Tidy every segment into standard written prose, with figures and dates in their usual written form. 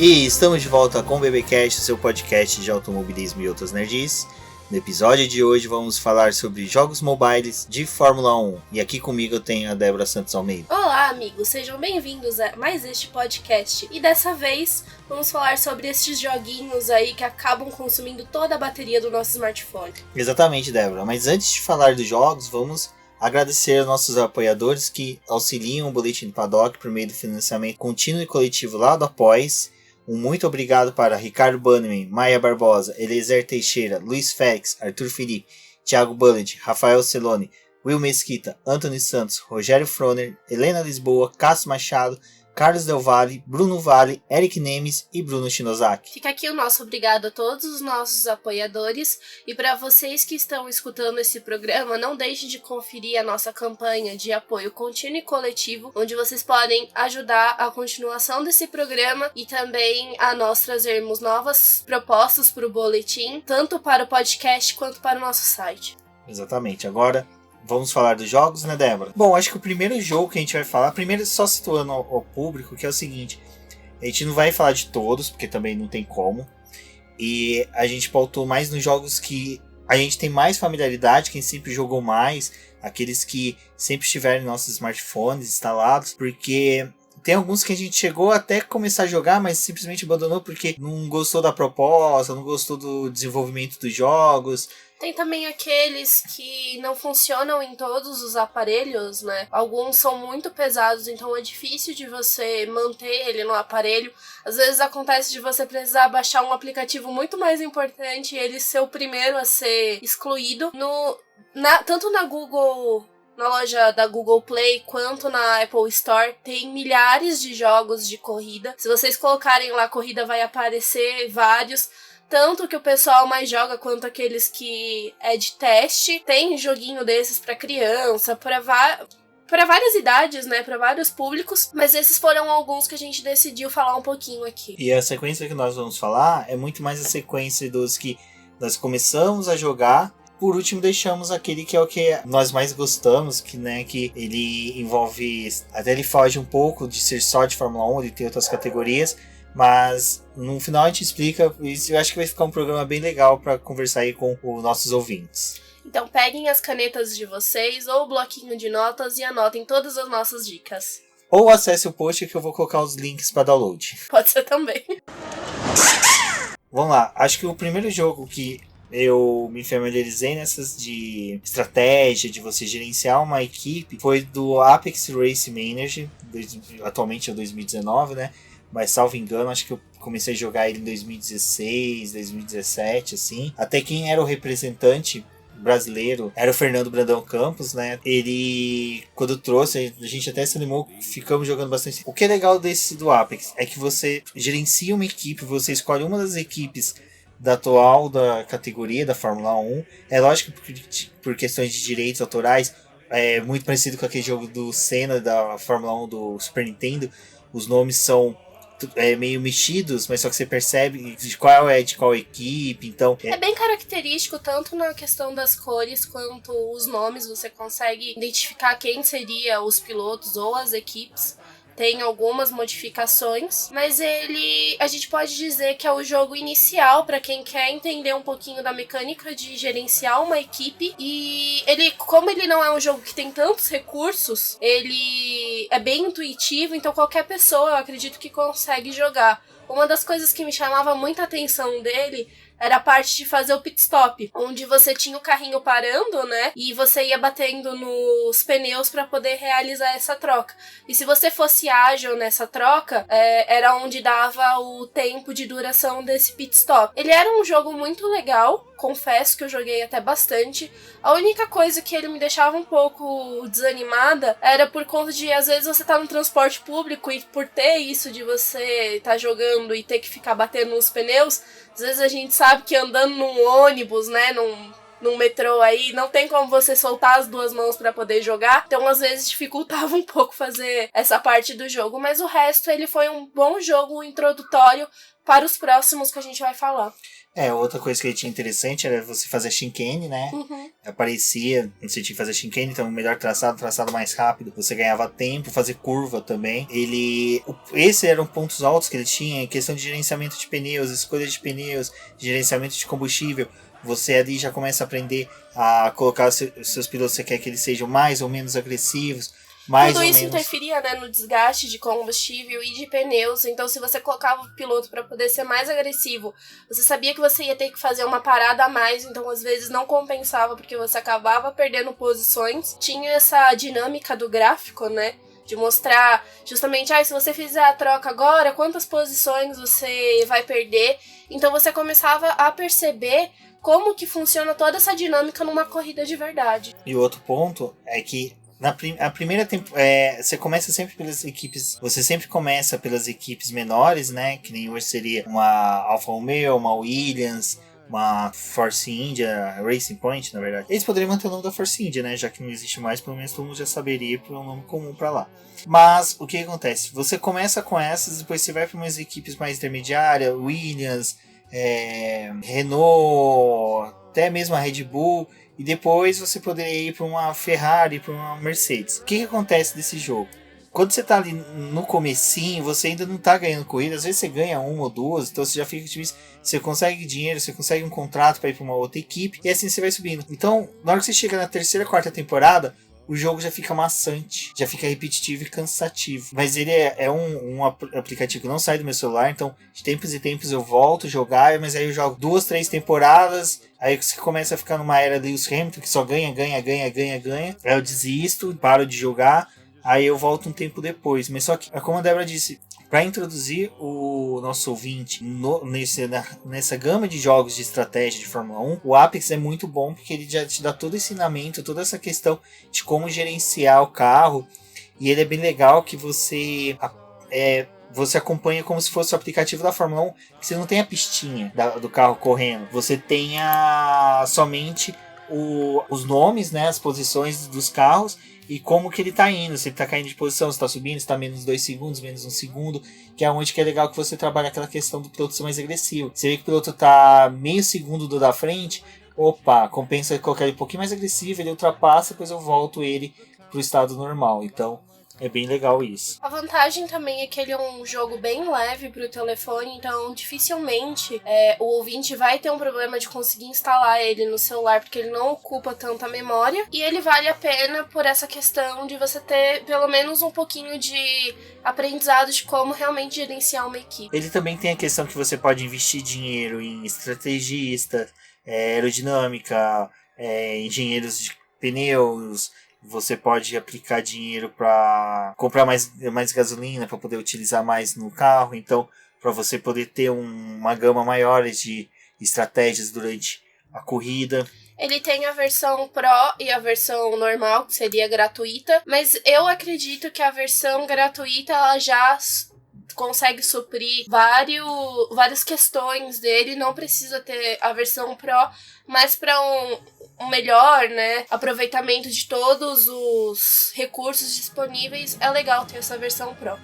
E estamos de volta com o BBcast, seu podcast de automobilismo e outras nerds. No episódio de hoje vamos falar sobre jogos mobiles de Fórmula 1. E aqui comigo eu tenho a Débora Santos Almeida. Olá, amigos, sejam bem-vindos a mais este podcast. E dessa vez vamos falar sobre esses joguinhos aí que acabam consumindo toda a bateria do nosso smartphone. Exatamente, Débora. Mas antes de falar dos jogos, vamos agradecer aos nossos apoiadores que auxiliam o Boletim do Paddock por meio do financiamento contínuo e coletivo lá do Apoies. Um muito obrigado para Ricardo Bannerman, Maia Barbosa, Eliezer Teixeira, Luiz Félix, Arthur Felipe, Thiago Bullet, Rafael Celone, Will Mesquita, Antony Santos, Rogério Froner, Helena Lisboa, Cássio Machado, Carlos Del Valle, Bruno Vale, Eric Nemes e Bruno Shinozaki. Fica aqui o nosso obrigado a todos os nossos apoiadores e para vocês que estão escutando esse programa, não deixe de conferir a nossa campanha de apoio contínuo e coletivo, onde vocês podem ajudar a continuação desse programa e também a nós trazermos novas propostas para o boletim, tanto para o podcast quanto para o nosso site. Exatamente, agora vamos falar dos jogos, né, Débora? Bom, acho que o primeiro jogo que a gente vai falar, primeiro só situando ao público, que é o seguinte: a gente não vai falar de todos, porque também não tem como, e a gente pautou mais nos jogos que a gente tem mais familiaridade, quem sempre jogou mais, aqueles que sempre estiveram em nossos smartphones instalados, porque tem alguns que a gente chegou até começar a jogar, mas simplesmente abandonou porque não gostou da proposta, não gostou do desenvolvimento dos jogos. Tem também aqueles que não funcionam em todos os aparelhos, né? Alguns são muito pesados, então é difícil de você manter ele no aparelho. Às vezes acontece de você precisar baixar um aplicativo muito mais importante e ele ser o primeiro a ser excluído. Tanto na Google, na loja da Google Play, quanto na Apple Store, tem milhares de jogos de corrida. Se vocês colocarem lá corrida, vai aparecer vários. Tanto que o pessoal mais joga quanto aqueles que é de teste. Tem joguinho desses pra criança, pra várias idades, né? Pra vários públicos. Mas esses foram alguns que a gente decidiu falar um pouquinho aqui. E a sequência que nós vamos falar é muito mais a sequência dos que nós começamos a jogar. Por último, deixamos aquele que é o que nós mais gostamos, que, né, que ele envolve... Até ele foge um pouco de ser só de Fórmula 1, ele tem outras categorias. Mas no final a gente explica, e eu acho que vai ficar um programa bem legal para conversar aí com os nossos ouvintes. Então peguem as canetas de vocês ou o bloquinho de notas e anotem todas as nossas dicas. Ou acesse o post que eu vou colocar os links para download. Pode ser também. Vamos lá, acho que o primeiro jogo que eu me familiarizei nessas de estratégia, de você gerenciar uma equipe, foi do Apex Race Manager, atualmente é 2019, né? Mas, salvo engano, acho que eu comecei a jogar ele em 2016, 2017, assim. Até quem era o representante brasileiro era o Fernando Brandão Campos, né? Ele, quando trouxe, a gente até se animou, ficamos jogando bastante. O que é legal desse do Apex é que você gerencia uma equipe, você escolhe uma das equipes da atual da categoria da Fórmula 1. É lógico que por questões de direitos autorais, é muito parecido com aquele jogo do Senna da Fórmula 1 do Super Nintendo. Os nomes são meio mexidos, mas só que você percebe de qual é de qual equipe, então... É bem característico, tanto na questão das cores quanto os nomes, você consegue identificar quem seria os pilotos ou as equipes. Tem algumas modificações, mas a gente pode dizer que é o jogo inicial para quem quer entender um pouquinho da mecânica de gerenciar uma equipe. E como ele não é um jogo que tem tantos recursos, ele é bem intuitivo, então qualquer pessoa, eu acredito, que consegue jogar. Uma das coisas que me chamava muita atenção dele era a parte de fazer o pit stop, onde você tinha o carrinho parando, né? E você ia batendo nos pneus para poder realizar essa troca. E se você fosse ágil nessa troca, era onde dava o tempo de duração desse pit stop. Ele era um jogo muito legal, confesso que eu joguei até bastante. A única coisa que ele me deixava um pouco desanimada era por conta de, às vezes, você tá no transporte público e por ter isso de você tá jogando e ter que ficar batendo nos pneus, às vezes a gente sabe que andando num ônibus, né, num metrô aí, não tem como você soltar as duas mãos pra poder jogar, então às vezes dificultava um pouco fazer essa parte do jogo, mas o resto ele foi um bom jogo introdutório para os próximos que a gente vai falar. Outra coisa que ele tinha interessante era você fazer chicane, né? Aparecia, você tinha que fazer chicane, então melhor traçado mais rápido, você ganhava tempo, fazer curva também. Esses eram pontos altos que ele tinha, em questão de gerenciamento de pneus, escolha de pneus, gerenciamento de combustível. Você ali já começa a aprender a colocar os seus pilotos, você quer que eles sejam mais ou menos agressivos. Tudo isso interferia, né, no desgaste de combustível e de pneus. Então, se você colocava o piloto para poder ser mais agressivo, você sabia que você ia ter que fazer uma parada a mais. Então, às vezes, não compensava porque você acabava perdendo posições. Tinha essa dinâmica do gráfico, né? De mostrar justamente, se você fizer a troca agora, quantas posições você vai perder. Então, você começava a perceber como que funciona toda essa dinâmica numa corrida de verdade. E o outro ponto é que a primeira você começa sempre pelas equipes. Você sempre começa pelas equipes menores, né? Que nem hoje seria uma Alfa Romeo, uma Williams, uma Force India, Racing Point, na verdade. Eles poderiam manter o nome da Force India, né? Já que não existe mais, pelo menos todo mundo já saberia por um nome comum para lá. Mas o que acontece? Você começa com essas, depois você vai para umas equipes mais intermediárias, Williams, Renault, até mesmo a Red Bull. E depois você poderia ir para uma Ferrari, para uma Mercedes. O que acontece desse jogo? Quando você tá ali no comecinho, você ainda não tá ganhando corrida. Às vezes você ganha uma ou duas, então você já fica otimista. Você consegue dinheiro, você consegue um contrato para ir para uma outra equipe. E assim você vai subindo. Então, na hora que você chega na terceira, quarta temporada, o jogo já fica maçante, já fica repetitivo e cansativo. Mas ele é um aplicativo que não sai do meu celular, então de tempos em tempos eu volto a jogar, mas aí eu jogo 2, 3 temporadas, aí você começa a ficar numa era Lewis Hamilton, que só ganha. Aí eu desisto, paro de jogar, aí eu volto um tempo depois. Mas só que, como a Débora disse, para introduzir o nosso ouvinte nessa gama de jogos de estratégia de Fórmula 1, o Apex é muito bom porque ele já te dá todo esse ensinamento, toda essa questão de como gerenciar o carro. E ele é bem legal que você acompanha como se fosse o aplicativo da Fórmula 1, que você não tem a pistinha do carro correndo. Você tem somente os nomes, né, as posições dos carros e como que ele tá indo, se ele tá caindo de posição, se tá subindo, se tá menos 2 segundos, menos 1 segundo, que é onde que é legal que você trabalha aquela questão do piloto ser mais agressivo. Você vê que o piloto tá meio segundo do da frente, compensa colocar ele um pouquinho mais agressivo, ele ultrapassa, depois eu volto ele pro estado normal. Então é bem legal isso. A vantagem também é que ele é um jogo bem leve pro telefone, então dificilmente o ouvinte vai ter um problema de conseguir instalar ele no celular, porque ele não ocupa tanta memória, e ele vale a pena por essa questão de você ter pelo menos um pouquinho de aprendizado de como realmente gerenciar uma equipe. Ele também tem a questão que você pode investir dinheiro em estrategista, aerodinâmica, engenheiros de pneus. Você pode aplicar dinheiro para comprar mais gasolina para poder utilizar mais no carro. Então, para você poder ter uma gama maior de estratégias durante a corrida. Ele tem a versão Pro e a versão normal, que seria gratuita. Mas eu acredito que a versão gratuita ela já consegue suprir várias questões dele. Não precisa ter a versão Pro, mas para um melhor, né, aproveitamento de todos os recursos disponíveis, é legal ter essa versão Pro.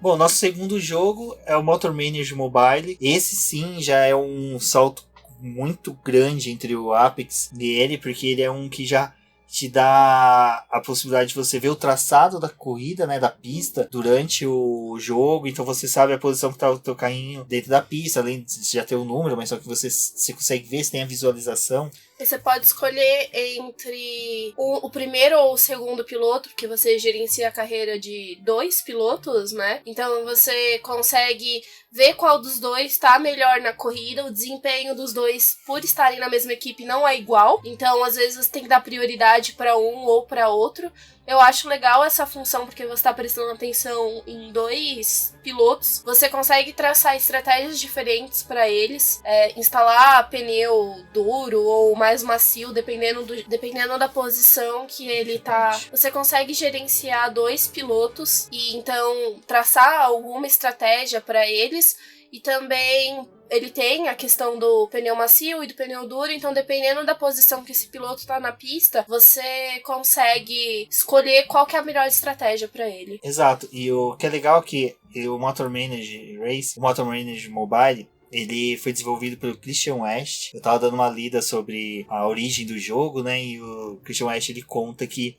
Bom, nosso segundo jogo é o Motor Manager Mobile. Esse sim já é um salto muito grande entre o Apex e ele, porque ele é um que já te dá a possibilidade de você ver o traçado da corrida, né, da pista, durante o jogo. Então você sabe a posição que está o teu carrinho dentro da pista, além de já ter o número, mas só que você consegue ver, se tem a visualização. E você pode escolher entre o primeiro ou o segundo piloto, porque você gerencia a carreira de 2 pilotos, né? Então você consegue ver qual dos dois está melhor na corrida. O desempenho dos dois, por estarem na mesma equipe, não é igual. Então, às vezes, você tem que dar prioridade para um ou para outro. Eu acho legal essa função porque você está prestando atenção em 2 pilotos. Você consegue traçar estratégias diferentes para eles, instalar pneu duro ou mais macio, dependendo da posição que ele tá. Você consegue gerenciar 2 pilotos e então traçar alguma estratégia para eles. E também ele tem a questão do pneu macio e do pneu duro, então dependendo da posição que esse piloto tá na pista, você consegue escolher qual que é a melhor estratégia para ele. Exato, e o que é legal é que o Motor Manager Race, o Motor Manager Mobile, ele foi desenvolvido pelo Christian West. Eu tava dando uma lida sobre a origem do jogo, né? E o Christian West, ele conta que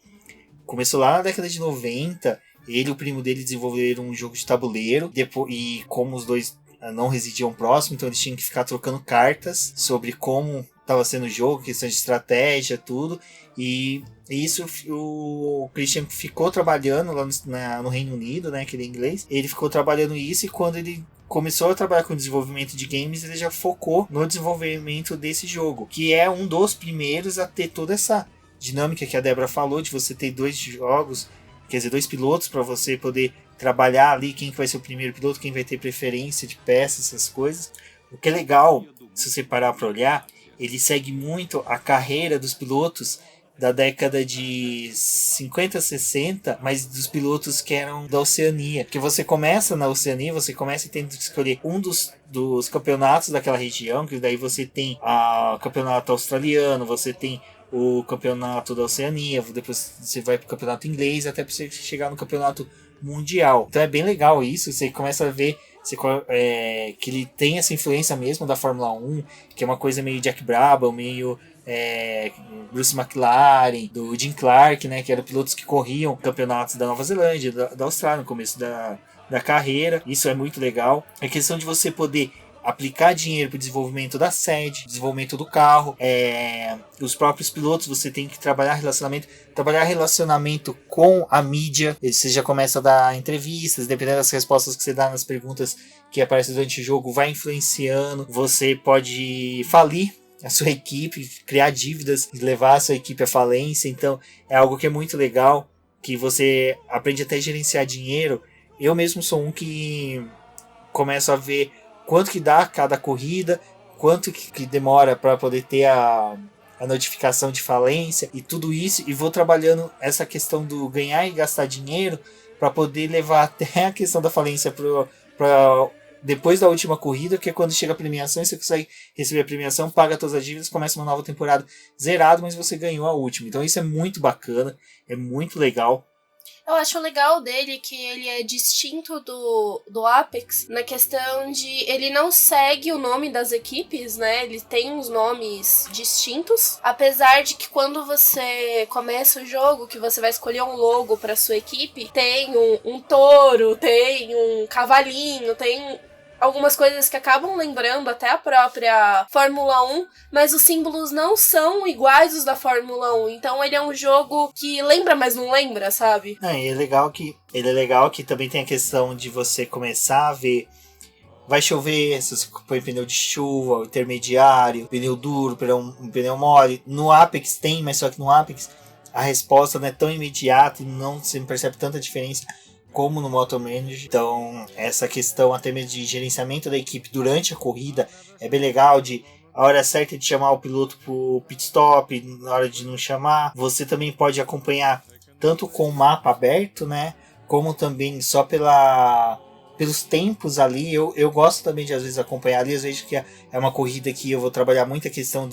começou lá na década de 90. Ele e o primo dele desenvolveram um jogo de tabuleiro. E como os dois não residiam próximo, então eles tinham que ficar trocando cartas sobre como estava sendo o jogo, questão de estratégia, tudo. E isso o Christian ficou trabalhando lá no Reino Unido, né, que ele é inglês. Ele ficou trabalhando isso, e quando ele começou a trabalhar com desenvolvimento de games, ele já focou no desenvolvimento desse jogo, que é um dos primeiros a ter toda essa dinâmica que a Débora falou, de você ter dois jogos, quer dizer, dois pilotos para você poder trabalhar ali quem que vai ser o primeiro piloto, quem vai ter preferência de peças, essas coisas. O que é legal, se você parar para olhar, ele segue muito a carreira dos pilotos da década de 50, 60, mas dos pilotos que eram da Oceania. Porque você começa na Oceania, você começa tendo que escolher um dos campeonatos daquela região, que daí você tem o campeonato australiano, você tem o campeonato da Oceania, depois você vai pro campeonato inglês, até pra você chegar no campeonato mundial. Então é bem legal isso, você começa a ver que ele tem essa influência mesmo da Fórmula 1, que é uma coisa meio Jack Brabham, meio Bruce McLaren, do Jim Clark, né, que eram pilotos que corriam campeonatos da Nova Zelândia, da Austrália no começo da carreira. Isso é muito legal. A questão de você poder aplicar dinheiro para o desenvolvimento da sede, desenvolvimento do carro, os próprios pilotos, você tem que trabalhar relacionamento com a mídia. Você já começa a dar entrevistas, dependendo das respostas que você dá nas perguntas que aparecem durante o jogo, vai influenciando. Você pode falir a sua equipe, criar dívidas, levar a sua equipe à falência. Então é algo que é muito legal, que você aprende até a gerenciar dinheiro. Eu mesmo sou um que começo a ver quanto que dá cada corrida, quanto que demora para poder ter a notificação de falência e tudo isso, e vou trabalhando essa questão do ganhar e gastar dinheiro para poder levar até a questão da falência para depois da última corrida, que é quando chega a premiação e você consegue receber a premiação, paga todas as dívidas, começa uma nova temporada zerado, mas você ganhou a última. Então isso é muito bacana, é muito legal. Eu acho legal dele que ele é distinto do Apex na questão de ele não segue o nome das equipes, né? Ele tem uns nomes distintos, apesar de que quando você começa o jogo, que você vai escolher um logo para sua equipe, tem um touro, tem um cavalinho, tem algumas coisas que acabam lembrando até a própria Fórmula 1, mas os símbolos não são iguais os da Fórmula 1, então ele é um jogo que lembra, mas não lembra, sabe? Ele é legal que também tem a questão de você começar a ver, vai chover, se você põe pneu de chuva, intermediário, pneu duro, pneu mole. No Apex tem, mas só que no Apex a resposta não é tão imediata e você não percebe tanta diferença como no Moto Manager. Então essa questão até mesmo de gerenciamento da equipe durante a corrida é bem legal, de a hora certa de chamar o piloto pro pit stop, na hora de não chamar. Você também pode acompanhar tanto com o mapa aberto, né, como também só pelos tempos ali. Eu gosto também de às vezes acompanhar ali, às vezes que é uma corrida que eu vou trabalhar muito a questão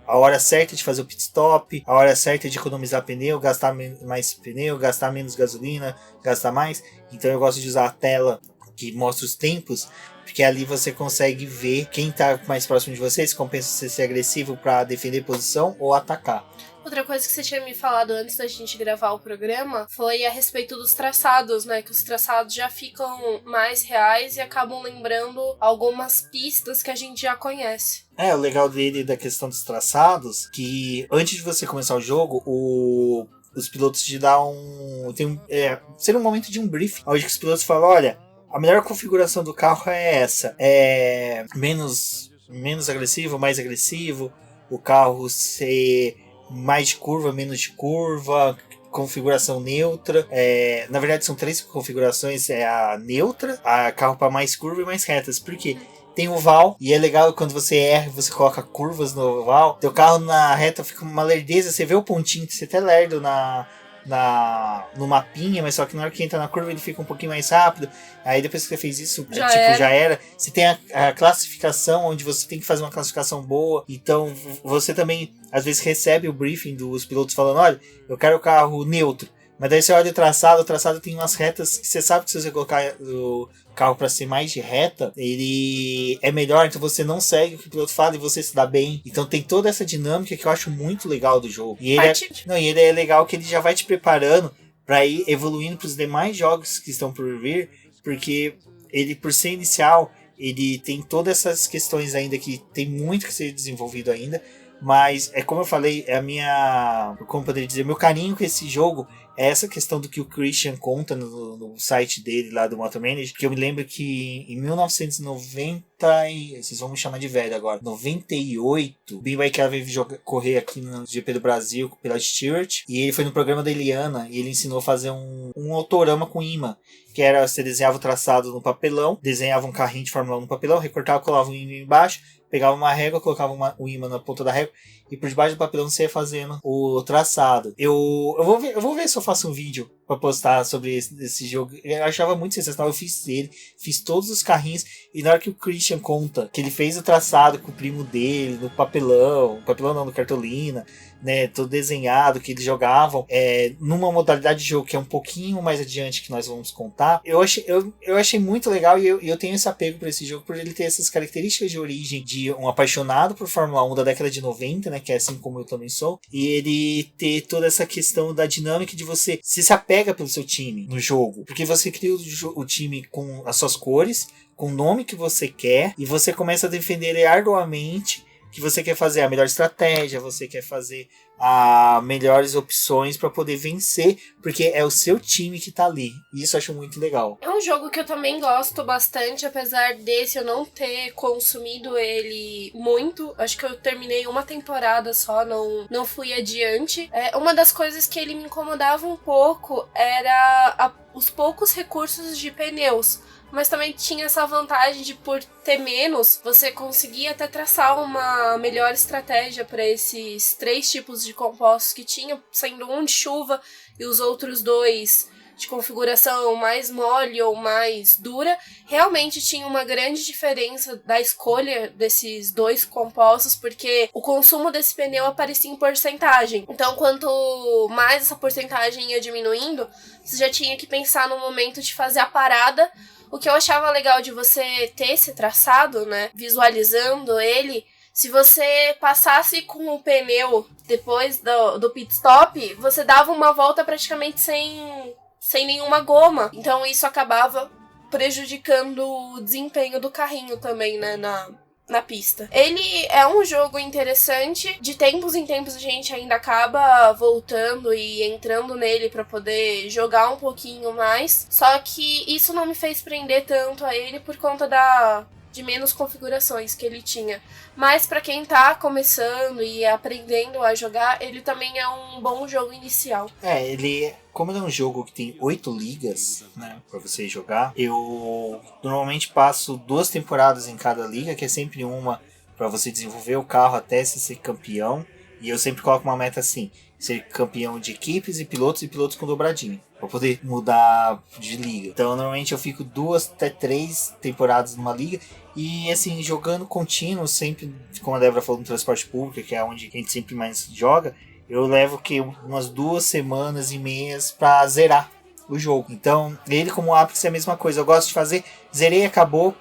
a hora certa de fazer o pit stop, a hora certa de economizar pneu, gastar mais pneu, gastar menos gasolina, gastar mais. Então eu gosto de usar a tela que mostra os tempos, porque ali você consegue ver quem está mais próximo de você, se compensa você ser agressivo para defender posição ou atacar. Outra coisa que você tinha me falado antes da gente gravar o programa foi a respeito dos traçados, né? Que os traçados já ficam mais reais e acabam lembrando algumas pistas que a gente já conhece. O legal dele, da questão dos traçados, que antes de você começar o jogo, os pilotos te dão seria um momento de um briefing, onde os pilotos falam, olha, a melhor configuração do carro é essa, é menos agressivo, mais agressivo, o carro ser mais de curva, menos de curva, configuração neutra. Na verdade são 3 configurações, a neutra, a carro para mais curva e mais retas. Por quê? Tem o oval, e é legal quando você erra, você coloca curvas no oval, teu carro na reta fica uma lerdeza, você vê o pontinho, você até lerdo no mapinha, mas só que na hora que entra na curva ele fica um pouquinho mais rápido. Aí depois que você fez isso, já era. Você tem a classificação, onde você tem que fazer uma classificação boa. Então você também às vezes recebe o briefing dos pilotos falando, olha, eu quero o carro neutro. Mas daí você olha o traçado tem umas retas que você sabe que se você colocar o carro para ser mais de reta, ele é melhor, então você não segue o que o piloto fala e você se dá bem. Então tem toda essa dinâmica que eu acho muito legal do jogo. E ele é legal que ele já vai te preparando para ir evoluindo para os demais jogos que estão por vir, porque ele, por ser inicial, ele tem todas essas questões ainda que tem muito que ser desenvolvido ainda, mas é como eu falei, como poderia dizer, meu carinho com esse jogo é essa questão do que o Christian conta no site dele lá do Motor Manager, que eu me lembro que em 1990, vocês vão me chamar de velho agora, 98, o Ben Barrichello veio correr aqui no GP do Brasil pela Stewart, e ele foi no programa da Eliana, e ele ensinou a fazer um autorama com imã, que era, você desenhava o traçado no papelão, desenhava um carrinho de Fórmula 1 no papelão, recortava, colava um imã embaixo, pegava uma régua, colocava o imã na ponta da régua e por debaixo do papelão você ia fazendo o traçado. Eu vou ver se eu faço um vídeo pra postar sobre esse jogo. Eu achava muito sensacional, eu fiz todos os carrinhos e na hora que o Christian conta que ele fez o traçado com o primo dele no papelão não, no cartolina, né, todo desenhado, que eles jogavam numa modalidade de jogo que é um pouquinho mais adiante que nós vamos contar, eu achei muito legal e eu tenho esse apego por esse jogo por ele ter essas características de origem de um apaixonado por Fórmula 1 da década de 90, né, que é assim como eu também sou, e ele ter toda essa questão da dinâmica de você se apega pelo seu time no jogo, porque você cria o time com as suas cores, com o nome que você quer, e você começa a defender ele arduamente, que você quer fazer a melhor estratégia, você quer fazer melhores opções para poder vencer, porque é o seu time que tá ali. E isso eu acho muito legal. É um jogo que eu também gosto bastante, apesar desse eu não ter consumido ele muito. Acho que eu terminei uma temporada só, não fui adiante. Uma das coisas que ele me incomodava um pouco era os poucos recursos de pneus. Mas também tinha essa vantagem de, por ter menos, você conseguia até traçar uma melhor estratégia para esses 3 tipos de compostos que tinha, sendo um de chuva e os outros 2 de configuração mais mole ou mais dura. Realmente tinha uma grande diferença da escolha desses 2 compostos, porque o consumo desse pneu aparecia em porcentagem. Então, quanto mais essa porcentagem ia diminuindo, você já tinha que pensar no momento de fazer a parada. O que eu achava legal de você ter esse traçado, né, visualizando ele, se você passasse com o pneu depois do pit stop, você dava uma volta praticamente sem nenhuma goma. Então isso acabava prejudicando o desempenho do carrinho também, né, na pista. Ele é um jogo interessante, de tempos em tempos a gente ainda acaba voltando e entrando nele pra poder jogar um pouquinho mais, só que isso não me fez prender tanto a ele por conta de menos configurações que ele tinha. Mas pra quem tá começando e aprendendo a jogar, ele também é um bom jogo inicial. Como ele é um jogo que tem 8 ligas, né, pra você jogar, eu normalmente passo 2 temporadas em cada liga, que é sempre uma pra você desenvolver o carro até ser campeão, e eu sempre coloco uma meta assim, ser campeão de equipes e pilotos com dobradinha, pra poder mudar de liga. Então normalmente eu fico 2 até 3 temporadas numa liga, e assim, jogando contínuo, sempre, como a Débora falou, no transporte público, que é onde a gente sempre mais joga, eu levo umas 2 semanas e meias pra zerar o jogo. Então, ele como Apex é a mesma coisa. Eu gosto de fazer, zerei, acabou,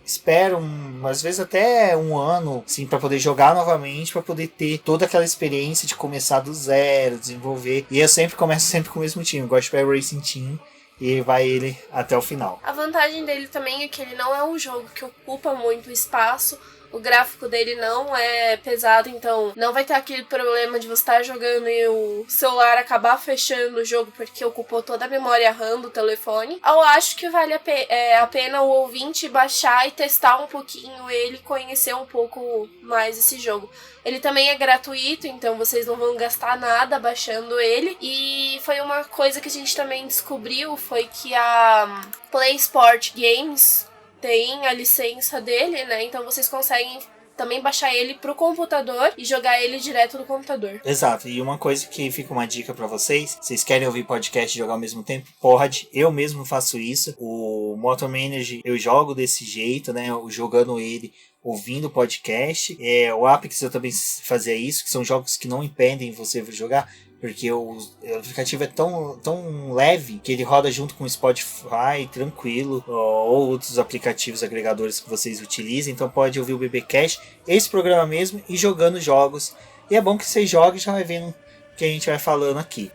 espero às vezes até 1 ano, assim, pra poder jogar novamente, pra poder ter toda aquela experiência de começar do zero, desenvolver. E eu sempre começo com o mesmo time. Eu gosto de pegar o Racing Team e vai ele até o final. A vantagem dele também é que ele não é um jogo que ocupa muito espaço. O gráfico dele não é pesado, então não vai ter aquele problema de você estar jogando e o celular acabar fechando o jogo porque ocupou toda a memória RAM do telefone. Eu acho que vale a pena o ouvinte baixar e testar um pouquinho ele, conhecer um pouco mais esse jogo. Ele também é gratuito, então vocês não vão gastar nada baixando ele. E foi uma coisa que a gente também descobriu, foi que a Play Sport Games tem a licença dele, né? Então vocês conseguem também baixar ele pro computador e jogar ele direto do computador. Exato, e uma coisa que fica uma dica pra vocês querem ouvir podcast e jogar ao mesmo tempo? Pode, eu mesmo faço isso. O Motor Manager eu jogo desse jeito, né? Jogando ele ouvindo o podcast. O Apex eu também fazia isso, que são jogos que não impedem você jogar, porque o aplicativo é tão leve que ele roda junto com o Spotify, tranquilo, ou outros aplicativos agregadores que vocês utilizem. Então pode ouvir o BBcast, esse programa mesmo, e jogando jogos. E é bom que vocês joguem e já vai vendo o que a gente vai falando aqui.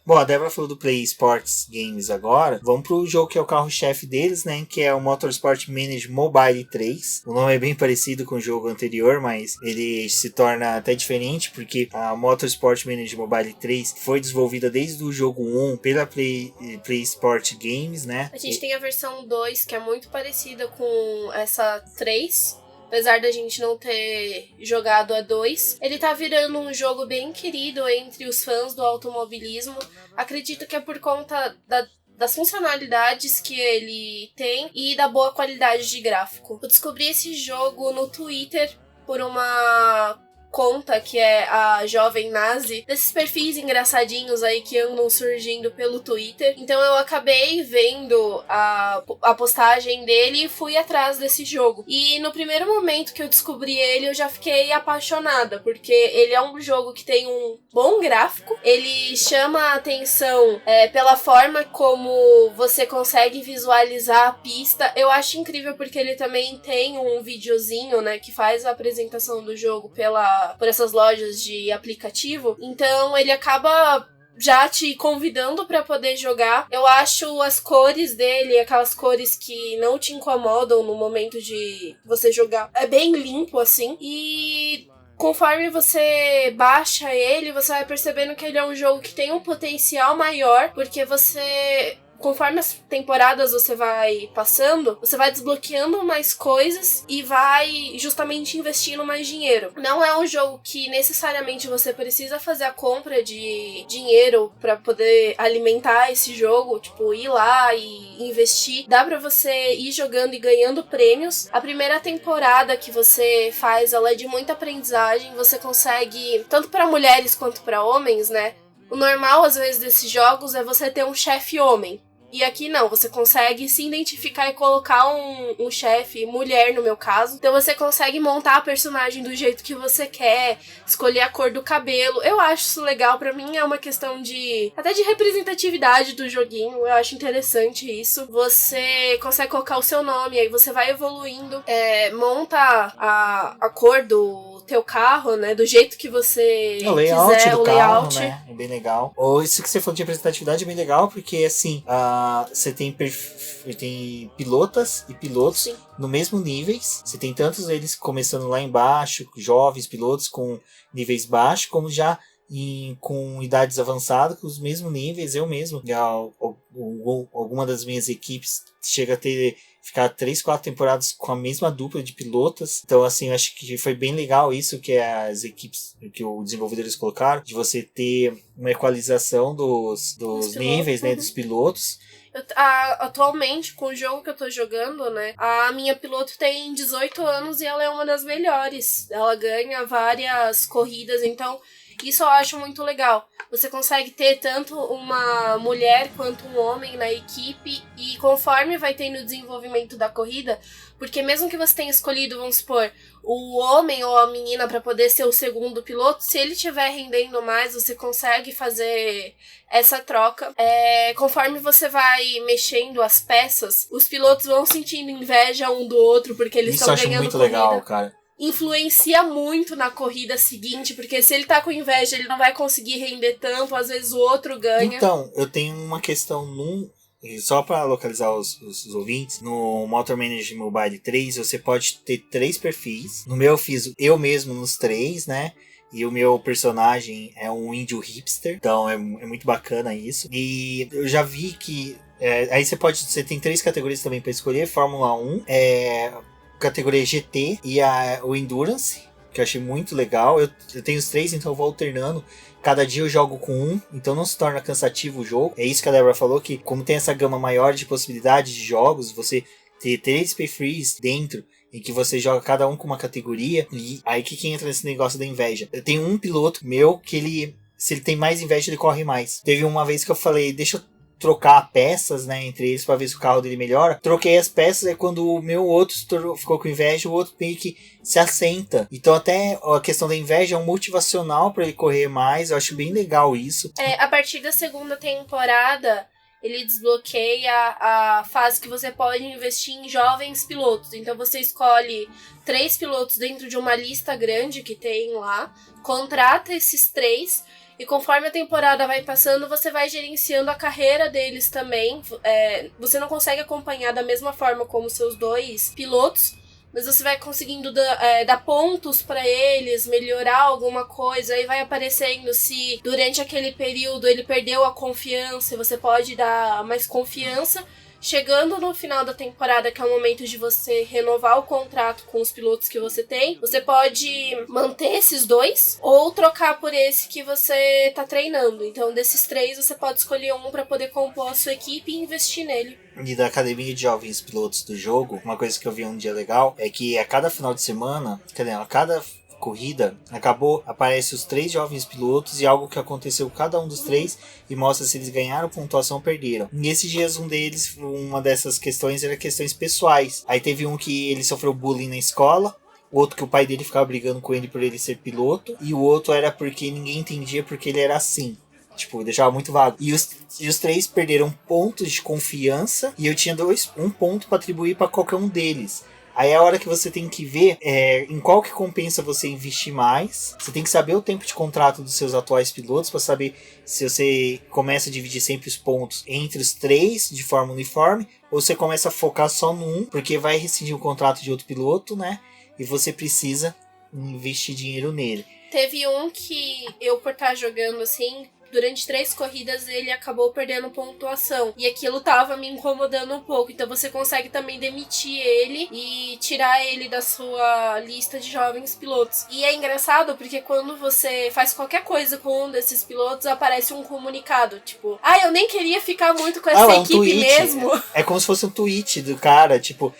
Bom, a Débora falou do Play Sports Games agora. Vamos pro jogo que é o carro-chefe deles, né? Que é o Motorsport Manager Mobile 3. O nome é bem parecido com o jogo anterior, mas ele se torna até diferente, porque a Motorsport Manager Mobile 3 foi desenvolvida desde o jogo 1 pela Play Sport Games, né? A gente tem a versão 2, que é muito parecida com essa 3. Apesar da gente não ter jogado a 2, ele tá virando um jogo bem querido entre os fãs do automobilismo. Acredito que é por conta das funcionalidades que ele tem e da boa qualidade de gráfico. Eu descobri esse jogo no Twitter por uma conta que é a Jovem Nazi, desses perfis engraçadinhos aí que andam surgindo pelo Twitter. Então eu acabei vendo a postagem dele e fui atrás desse jogo. E no primeiro momento que eu descobri ele, eu já fiquei apaixonada, porque ele é um jogo que tem um bom gráfico, ele chama a atenção pela forma como você consegue visualizar a pista. Eu acho incrível porque ele também tem um videozinho, né, que faz a apresentação do jogo por essas lojas de aplicativo, então ele acaba já te convidando pra poder jogar. Eu acho as cores dele, aquelas cores que não te incomodam no momento de você jogar, é bem limpo assim, e conforme você baixa ele, você vai percebendo que ele é um jogo que tem um potencial maior, porque conforme as temporadas você vai passando, você vai desbloqueando mais coisas e vai justamente investindo mais dinheiro. Não é um jogo que necessariamente você precisa fazer a compra de dinheiro pra poder alimentar esse jogo, tipo, ir lá e investir. Dá pra você ir jogando e ganhando prêmios. A primeira temporada que você faz, ela é de muita aprendizagem. Você consegue, tanto pra mulheres quanto pra homens, né? O normal, às vezes, desses jogos é você ter um chefe homem. E aqui não, você consegue se identificar e colocar um chefe, mulher no meu caso. Então você consegue montar a personagem do jeito que você quer, escolher a cor do cabelo. Eu acho isso legal, pra mim é uma questão até de representatividade do joguinho. Eu acho interessante isso. Você consegue colocar o seu nome, aí você vai evoluindo, monta a cor do teu carro, né, do jeito que você o layout quiser, do o layout. carro, né, é bem legal. Isso que você falou de representatividade é bem legal, porque assim, você tem pilotas e pilotos Sim. no mesmo níveis. Você tem tantos eles começando lá embaixo, jovens pilotos com níveis baixos, como já com idades avançadas, com os mesmos níveis. Eu mesmo, alguma das minhas equipes chega a ficar 3, 4 temporadas com a mesma dupla de pilotos. Então, assim, eu acho que foi bem legal isso que as equipes, que os desenvolvedores colocaram, de você ter uma equalização dos níveis, né, dos pilotos. Atualmente, com o jogo que eu tô jogando, né, a minha piloto tem 18 anos e ela é uma das melhores. Ela ganha várias corridas, então isso eu acho muito legal. Você consegue ter tanto uma mulher quanto um homem na equipe, e conforme vai tendo o desenvolvimento da corrida, porque mesmo que você tenha escolhido, vamos supor, o homem ou a menina para poder ser o segundo piloto, se ele estiver rendendo mais, você consegue fazer essa troca. Conforme você vai mexendo as peças, os pilotos vão sentindo inveja um do outro, porque eles estão ganhando corrida. Isso eu acho muito legal, cara. Influencia muito na corrida seguinte, porque se ele tá com inveja, ele não vai conseguir render tanto, às vezes o outro ganha. Então, eu tenho uma questão só para localizar os ouvintes, no Motor Manager Mobile 3, você pode ter 3 perfis. No meu eu fiz eu mesmo nos 3, né? E o meu personagem é um índio hipster, então é muito bacana isso. E eu já vi que aí você tem 3 categorias também para escolher: Fórmula 1, categoria GT e o Endurance, que eu achei muito legal. Eu tenho os 3, então eu vou alternando. Cada dia eu jogo com um, então não se torna cansativo o jogo. É isso que a Débora falou, que como tem essa gama maior de possibilidades de jogos, você ter 3 perfis dentro, em que você joga cada um com uma categoria, e aí que entra nesse negócio da inveja. Eu tenho um piloto meu que se ele tem mais inveja, ele corre mais. Teve uma vez que eu falei, deixa eu trocar peças, né, entre eles pra ver se o carro dele melhora. Troquei as peças, é quando o meu outro ficou com inveja, o outro meio que se assenta. Então até a questão da inveja é um motivacional pra ele correr mais. Eu acho bem legal isso. A partir da segunda temporada, ele desbloqueia a fase que você pode investir em jovens pilotos. Então você escolhe 3 pilotos dentro de uma lista grande que tem lá, contrata esses 3, e conforme a temporada vai passando, você vai gerenciando a carreira deles também. Você não consegue acompanhar da mesma forma como seus 2 pilotos, mas você vai conseguindo dar pontos pra eles, melhorar alguma coisa, aí vai aparecendo se durante aquele período ele perdeu a confiança, você pode dar mais confiança. Chegando no final da temporada, que é o momento de você renovar o contrato com os pilotos que você tem, você pode manter esses 2 ou trocar por esse que você tá treinando. Então, desses 3, você pode escolher um pra poder compor a sua equipe e investir nele. E da academia de jovens pilotos do jogo, uma coisa que eu vi um dia legal é que a cada final de semana, a cada corrida, aparece os 3 jovens pilotos e algo que aconteceu com cada um dos 3 e mostra se eles ganharam pontuação ou perderam. Nesses dias, uma dessas questões era questões pessoais. Aí teve um que ele sofreu bullying na escola, o outro que o pai dele ficava brigando com ele por ele ser piloto, e o outro era porque ninguém entendia porque ele era assim. Tipo, deixava muito vago. E os 3 perderam pontos de confiança, e eu tinha um ponto para atribuir para qualquer um deles. Aí é a hora que você tem que ver em qual que compensa você investir mais. Você tem que saber o tempo de contrato dos seus atuais pilotos para saber se você começa a dividir sempre os pontos entre os 3 de forma uniforme, ou você começa a focar só no um, porque vai rescindir o contrato de outro piloto, né? E você precisa investir dinheiro nele. Teve um que eu, por estar jogando assim, durante 3 corridas ele acabou perdendo pontuação. E aquilo tava me incomodando um pouco. Então você consegue também demitir ele e tirar ele da sua lista de jovens pilotos. E é engraçado porque quando você faz qualquer coisa com um desses pilotos, aparece um comunicado. Tipo, eu nem queria ficar muito com essa equipe tweet. mesmo. É como se fosse um tweet do cara, tipo...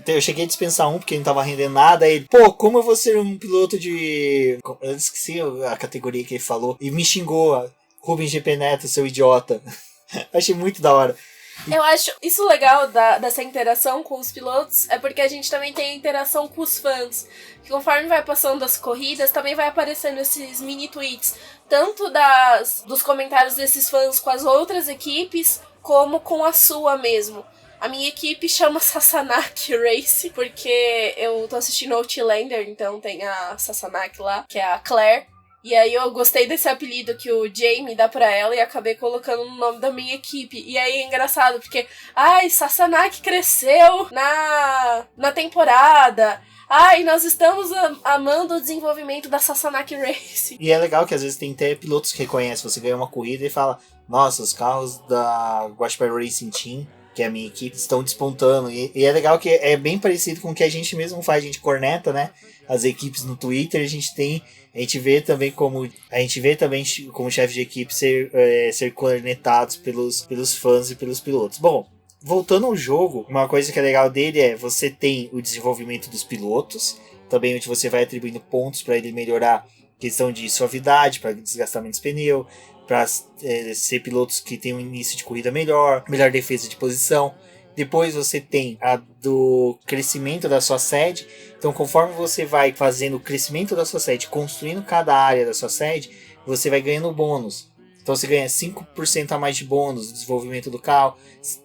Eu cheguei a dispensar um porque não tava rendendo nada. Aí ele, como eu vou ser um piloto de... Eu esqueci a categoria que ele falou. E me xingou, Rubens GP Neto, seu idiota. Achei muito da hora. Eu acho isso legal dessa interação com os pilotos, é porque a gente também tem a interação com os fãs. Que conforme vai passando as corridas, também vai aparecendo esses mini tweets. Tanto dos comentários desses fãs com as outras equipes, como com a sua mesmo. A minha equipe chama Sassanaki Race, porque eu tô assistindo Outlander, então tem a Sassanaki lá, que é a Claire. E aí eu gostei desse apelido que o Jamie dá pra ela e acabei colocando no nome da minha equipe. E aí é engraçado, porque, Sassanaki cresceu na temporada. Nós estamos amando o desenvolvimento da Sassanaki Race. E é legal que às vezes tem até pilotos que reconhecem, você ganha uma corrida e fala, nossa, os carros da Guaxinim Racing Team, que é a minha equipe, estão despontando. E é legal que é bem parecido com o que a gente mesmo faz, a gente corneta, né? As equipes no Twitter, a gente vê também como chefe de equipe ser cornetados pelos fãs e pelos pilotos. Bom, voltando ao jogo, uma coisa que é legal dele é você tem o desenvolvimento dos pilotos, também onde você vai atribuindo pontos para ele melhorar questão de suavidade, para desgastar menos pneu, para ser pilotos que têm um início de corrida melhor defesa de posição. Depois você tem a do crescimento da sua sede. Então, conforme você vai fazendo o crescimento da sua sede, construindo cada área da sua sede, você vai ganhando bônus. Então você ganha 5% a mais de bônus no desenvolvimento do carro,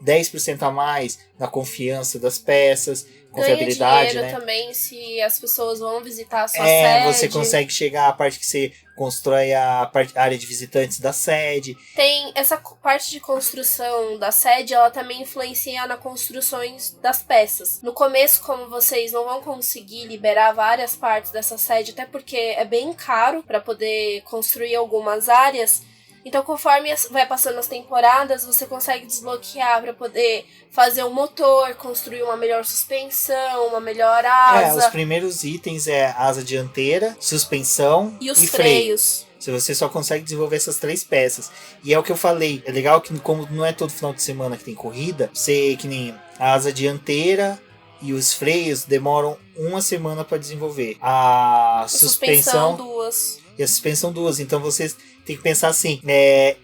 10% a mais na confiança das peças, confiabilidade, ganha dinheiro, né? Também se as pessoas vão visitar a sua sede. Você consegue chegar à parte que você constrói a área de visitantes da sede. Tem essa parte de construção da sede, ela também influencia nas construções das peças. No começo, como vocês não vão conseguir liberar várias partes dessa sede, até porque é bem caro para poder construir algumas áreas. Então, conforme vai passando as temporadas, você consegue desbloquear para poder fazer um motor, construir uma melhor suspensão, uma melhor asa. Os primeiros itens é asa dianteira, suspensão e os freios. Você só consegue desenvolver essas 3 peças. E é o que eu falei, é legal que como não é todo final de semana que tem corrida, você que nem a asa dianteira e os freios demoram 1 semana para desenvolver. A suspensão 2. E a suspensão 2. Então você tem que pensar assim,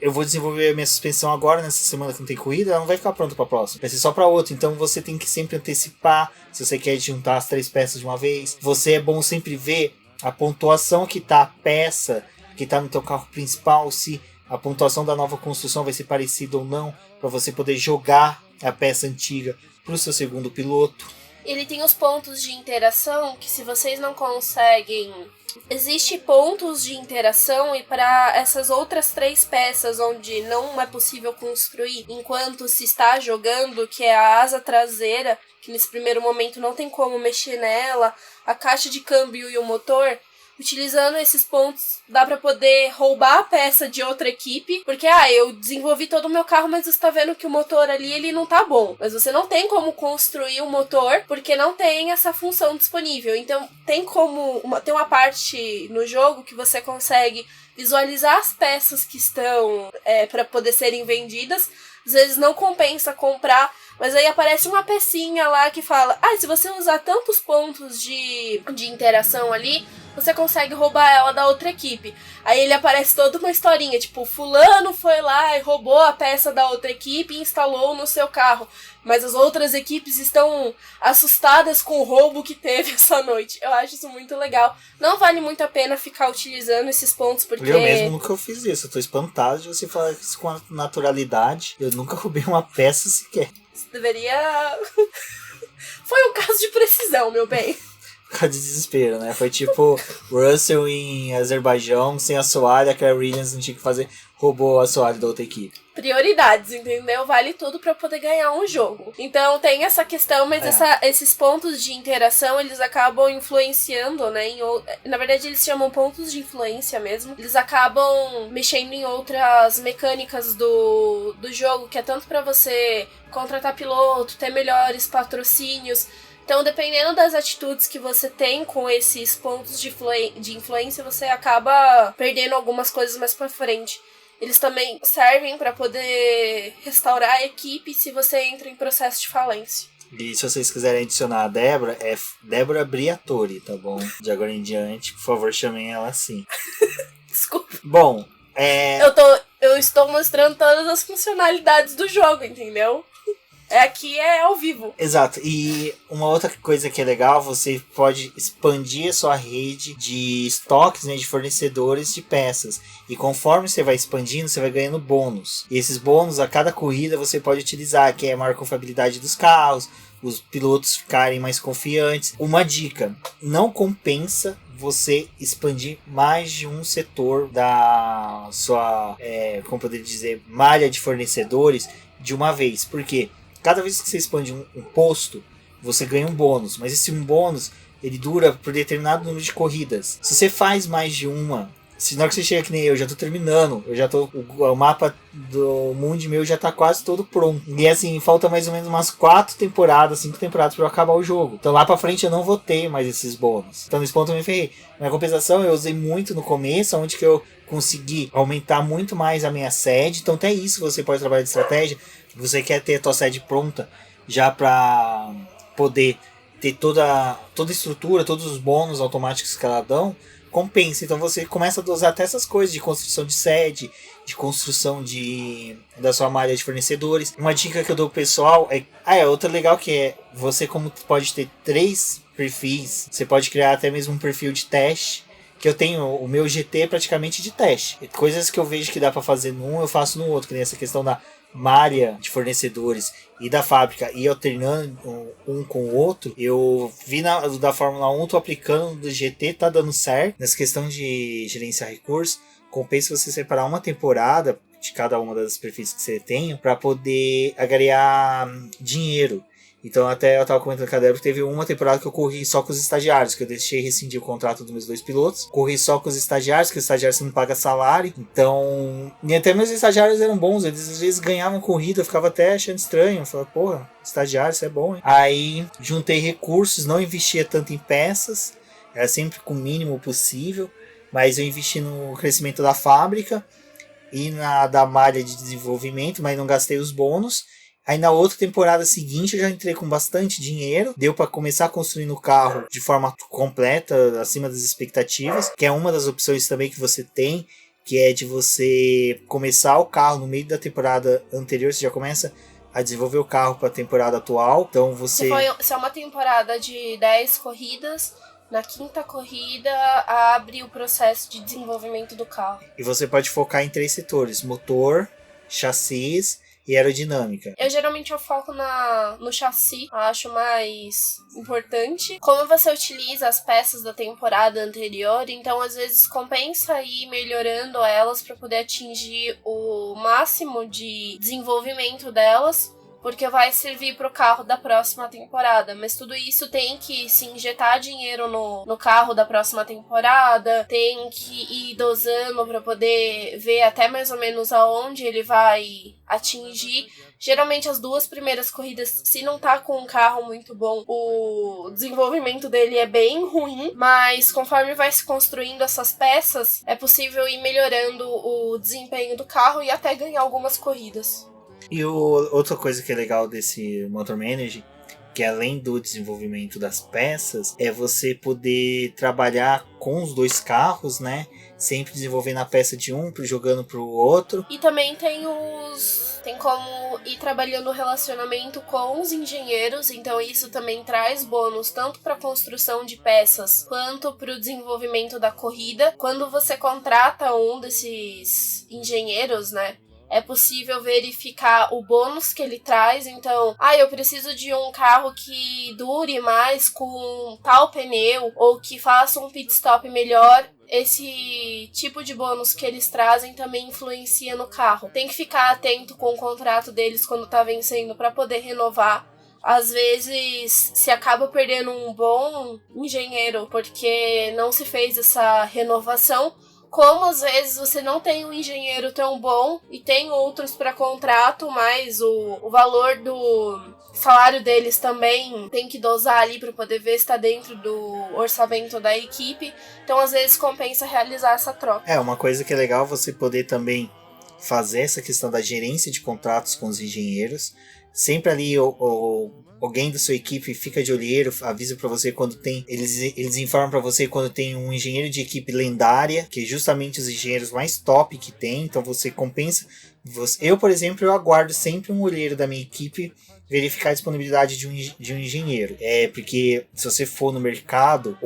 eu vou desenvolver a minha suspensão agora, nessa semana que não tem corrida, ela não vai ficar pronta para a próxima. Vai ser só para outra. Então você tem que sempre antecipar, se você quer juntar as 3 peças de uma vez. É bom sempre ver a pontuação que tá a peça, que tá no teu carro principal, se a pontuação da nova construção vai ser parecida ou não, para você poder jogar a peça antiga pro seu segundo piloto. Ele tem os pontos de interação que, se vocês não conseguem... Existem pontos de interação, e para essas outras 3 peças onde não é possível construir enquanto se está jogando, que é a asa traseira, que nesse primeiro momento não tem como mexer nela, a caixa de câmbio e o motor, utilizando esses pontos dá pra poder roubar a peça de outra equipe, porque eu desenvolvi todo o meu carro, mas você tá vendo que o motor ali ele não tá bom, mas você não tem como construir o motor porque não tem essa função disponível. Então tem uma parte no jogo que você consegue visualizar as peças que estão para poder serem vendidas. Às vezes não compensa comprar, mas aí aparece uma pecinha lá que fala: se você usar tantos pontos de interação ali, você consegue roubar ela da outra equipe. Aí ele aparece toda uma historinha, tipo, fulano foi lá e roubou a peça da outra equipe e instalou no seu carro, mas as outras equipes estão assustadas com o roubo que teve essa noite. Eu acho isso muito legal. Não vale muito a pena ficar utilizando esses pontos, porque... Eu mesmo nunca fiz isso. Eu tô espantado de você falar isso com naturalidade. Eu nunca roubei uma peça sequer. Você deveria... Foi um caso de precisão, meu bem. Por causa de desespero, né? Foi tipo Russell em Azerbaijão, sem assoalho, a Claire Williams não tinha que fazer, roubou o assoalho da outra equipe. Prioridades, entendeu? Vale tudo pra poder ganhar um jogo. Então tem essa questão, mas esses pontos de interação, eles acabam influenciando, né? Na verdade, eles chamam pontos de influência mesmo. Eles acabam mexendo em outras mecânicas do jogo, que é tanto pra você contratar piloto, ter melhores patrocínios. Então, dependendo das atitudes que você tem com esses pontos de influência, você acaba perdendo algumas coisas mais pra frente. Eles também servem para poder restaurar a equipe se você entra em processo de falência. E se vocês quiserem adicionar a Débora, é Débora Briatore, tá bom? De agora em diante, por favor, chamem ela assim. Desculpa. Bom, Eu estou mostrando todas as funcionalidades do jogo, entendeu? Aqui é ao vivo. Exato. E uma outra coisa que é legal, você pode expandir a sua rede de estoques, né, de fornecedores de peças. E conforme você vai expandindo, você vai ganhando bônus. E esses bônus, a cada corrida, você pode utilizar, que é a maior confiabilidade dos carros, os pilotos ficarem mais confiantes. Uma dica, não compensa você expandir mais de um setor da sua, como poderia dizer, malha de fornecedores de uma vez. Por quê? Cada vez que você expande um posto, você ganha um bônus. Mas esse um bônus, ele dura por determinado número de corridas. Se você faz mais de uma, na hora que você chega que nem eu já tô terminando, o mapa do mundo meu já tá quase todo pronto. E assim, falta mais ou menos umas 5 temporadas pra eu acabar o jogo. Então lá pra frente eu não vou ter mais esses bônus. Então nesse ponto eu me ferrei. Na compensação eu usei muito no começo, onde que eu consegui aumentar muito mais a minha sede. Então até isso você pode trabalhar de estratégia. Você quer ter a tua sede pronta já para poder ter toda a estrutura, todos os bônus automáticos que ela dão, compensa. Então você começa a usar até essas coisas de construção de sede, de construção da sua malha de fornecedores. Uma dica que eu dou pro pessoal é outra legal, que é você, como pode ter 3 perfis, você pode criar até mesmo um perfil de teste. Que eu tenho o meu GT praticamente de teste. Coisas que eu vejo que dá para fazer num, eu faço no outro, que nem essa questão da malha de fornecedores e da fábrica e alternando um com o outro. Eu vi da Fórmula 1, tô aplicando do GT, tá dando certo. Nessa questão de gerenciar recursos, compensa você separar uma temporada de cada uma das perfis que você tem para poder agregar dinheiro. Então até eu tava comentando com a Débora que teve uma temporada que eu corri só com os estagiários, que eu deixei rescindir o contrato dos meus 2 pilotos. Corri só com os estagiários, que os estagiários você não paga salário. Então, e até meus estagiários eram bons, eles às vezes ganhavam corrida, eu ficava até achando estranho. Eu falava, porra, estagiário, isso é bom, hein? Aí juntei recursos, não investia tanto em peças, era sempre com o mínimo possível, mas eu investi no crescimento da fábrica e da malha de desenvolvimento, mas não gastei os bônus. Aí na outra temporada seguinte eu já entrei com bastante dinheiro, deu para começar construindo o carro de forma completa, acima das expectativas, que é uma das opções também que você tem, que é de você começar o carro no meio da temporada anterior, você já começa a desenvolver o carro para a temporada atual. Então você... Se é uma temporada de 10 corridas, na 5ª corrida abre o processo de desenvolvimento do carro. E você pode focar em 3 setores: motor, chassis e aerodinâmica. Eu foco no chassi, acho mais importante. Como você utiliza as peças da temporada anterior, então às vezes compensa ir melhorando elas para poder atingir o máximo de desenvolvimento delas, porque vai servir para o carro da próxima temporada. Mas tudo isso tem que se injetar dinheiro no carro da próxima temporada, tem que ir dosando para poder ver até mais ou menos aonde ele vai atingir. Geralmente as 2 primeiras corridas, se não tá com um carro muito bom, o desenvolvimento dele é bem ruim, mas conforme vai se construindo essas peças, é possível ir melhorando o desempenho do carro e até ganhar algumas corridas. E outra coisa que é legal desse Motor Manager, que além do desenvolvimento das peças, é você poder trabalhar com os 2 carros, né? Sempre desenvolvendo a peça de um, jogando pro outro. E também tem como ir trabalhando o relacionamento com os engenheiros, então isso também traz bônus tanto para a construção de peças quanto para o desenvolvimento da corrida. Quando você contrata um desses engenheiros, né? É possível verificar o bônus que ele traz. Então, eu preciso de um carro que dure mais com tal pneu, ou que faça um pit stop melhor. Esse tipo de bônus que eles trazem também influencia no carro. Tem que ficar atento com o contrato deles quando tá vencendo para poder renovar. Às vezes se acaba perdendo um bom engenheiro porque não se fez essa renovação. Como às vezes você não tem um engenheiro tão bom e tem outros para contrato, mas o valor do salário deles também tem que dosar ali para poder ver se está dentro do orçamento da equipe. Então às vezes compensa realizar essa troca. Uma coisa que é legal você poder também fazer essa questão da gerência de contratos com os engenheiros. Sempre ali alguém da sua equipe fica de olheiro, avisa para você quando tem, eles informam para você quando tem um engenheiro de equipe lendária, que é justamente os engenheiros mais top que tem, então você compensa. Eu, por exemplo, eu aguardo sempre um olheiro da minha equipe verificar a disponibilidade de um engenheiro. Porque se você for no mercado,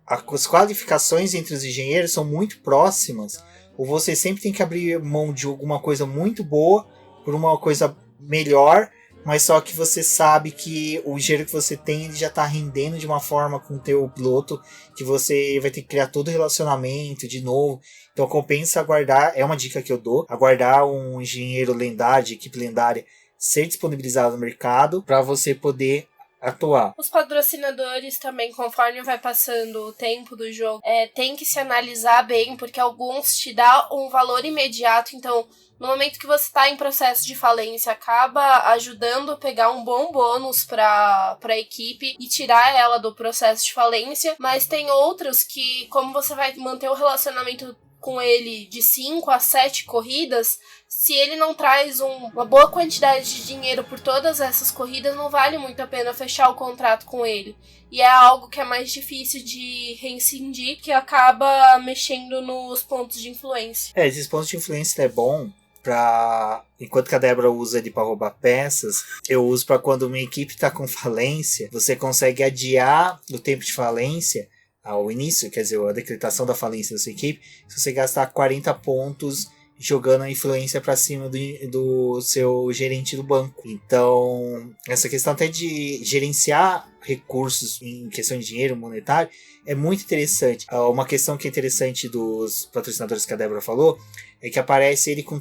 as qualificações entre os engenheiros são muito próximas, ou você sempre tem que abrir mão de alguma coisa muito boa por uma coisa melhor, mas só que você sabe que o engenheiro que você tem, ele já está rendendo de uma forma com o teu piloto, que você vai ter que criar todo o relacionamento de novo. Então compensa aguardar, é uma dica que eu dou, aguardar um engenheiro lendário, de equipe lendária, ser disponibilizado no mercado para você poder atuar. Os patrocinadores também, conforme vai passando o tempo do jogo, tem que se analisar bem, porque alguns te dão um valor imediato. Então, no momento que você está em processo de falência, acaba ajudando a pegar um bom bônus para a equipe e tirar ela do processo de falência. Mas tem outros que, como você vai manter o relacionamento com ele de 5 a 7 corridas, se ele não traz uma boa quantidade de dinheiro por todas essas corridas, não vale muito a pena fechar o contrato com ele. E é algo que é mais difícil de rescindir, que acaba mexendo nos pontos de influência. Esses pontos de influência é bom para... Enquanto que a Débora usa ele para roubar peças, eu uso para quando minha equipe está com falência, você consegue adiar o tempo de falência ao início, quer dizer, a decretação da falência da sua equipe, se você gastar 40 pontos jogando a influência para cima do seu gerente do banco. Então, essa questão até de gerenciar recursos em questão de dinheiro monetário é muito interessante. Uma questão que é interessante dos patrocinadores que a Débora falou é que aparece ele com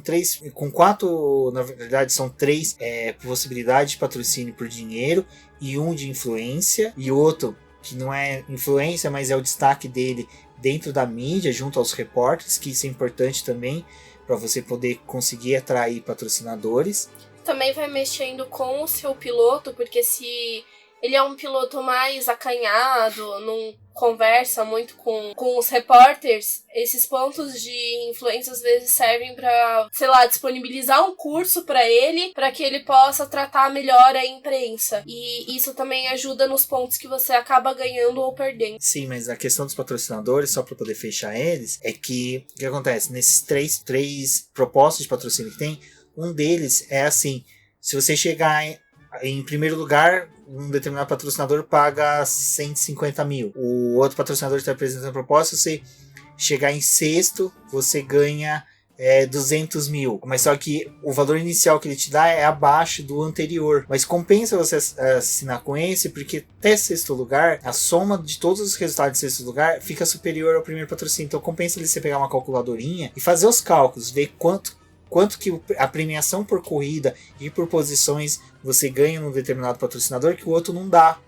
4, na verdade são 3 possibilidades de patrocínio por dinheiro e um de influência e outro que não é influência, mas é o destaque dele dentro da mídia, junto aos repórteres, que isso é importante também, para você poder conseguir atrair patrocinadores. Também vai mexendo com o seu piloto, porque se ele é um piloto mais acanhado, não conversa muito com os repórteres, esses pontos de influência às vezes servem pra, sei lá, disponibilizar um curso pra ele, pra que ele possa tratar melhor a imprensa. E isso também ajuda nos pontos que você acaba ganhando ou perdendo. Sim, mas a questão dos patrocinadores, só pra poder fechar eles, é que o que acontece? Nesses três propostas de patrocínio que tem, um deles é assim, se você chegar em primeiro lugar, um determinado patrocinador paga 150 mil. O outro patrocinador está apresentando a proposta, você chegar em sexto, você ganha 200 mil. Mas só que o valor inicial que ele te dá é abaixo do anterior. Mas compensa você assinar com esse, porque até sexto lugar, a soma de todos os resultados de sexto lugar fica superior ao primeiro patrocínio. Então compensa você pegar uma calculadorinha e fazer os cálculos, ver quanto que a premiação por corrida e por posições você ganha num determinado patrocinador que o outro não dá.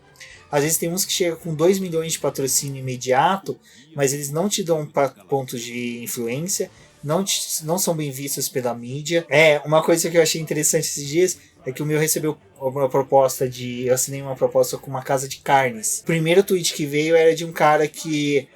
Às vezes tem uns que chegam com 2 milhões de patrocínio imediato, mas eles não te dão pontos de influência, não são bem vistos pela mídia. Uma coisa que eu achei interessante esses dias é que o meu recebeu uma proposta eu assinei uma proposta com uma casa de carnes. O primeiro tweet que veio era de um cara que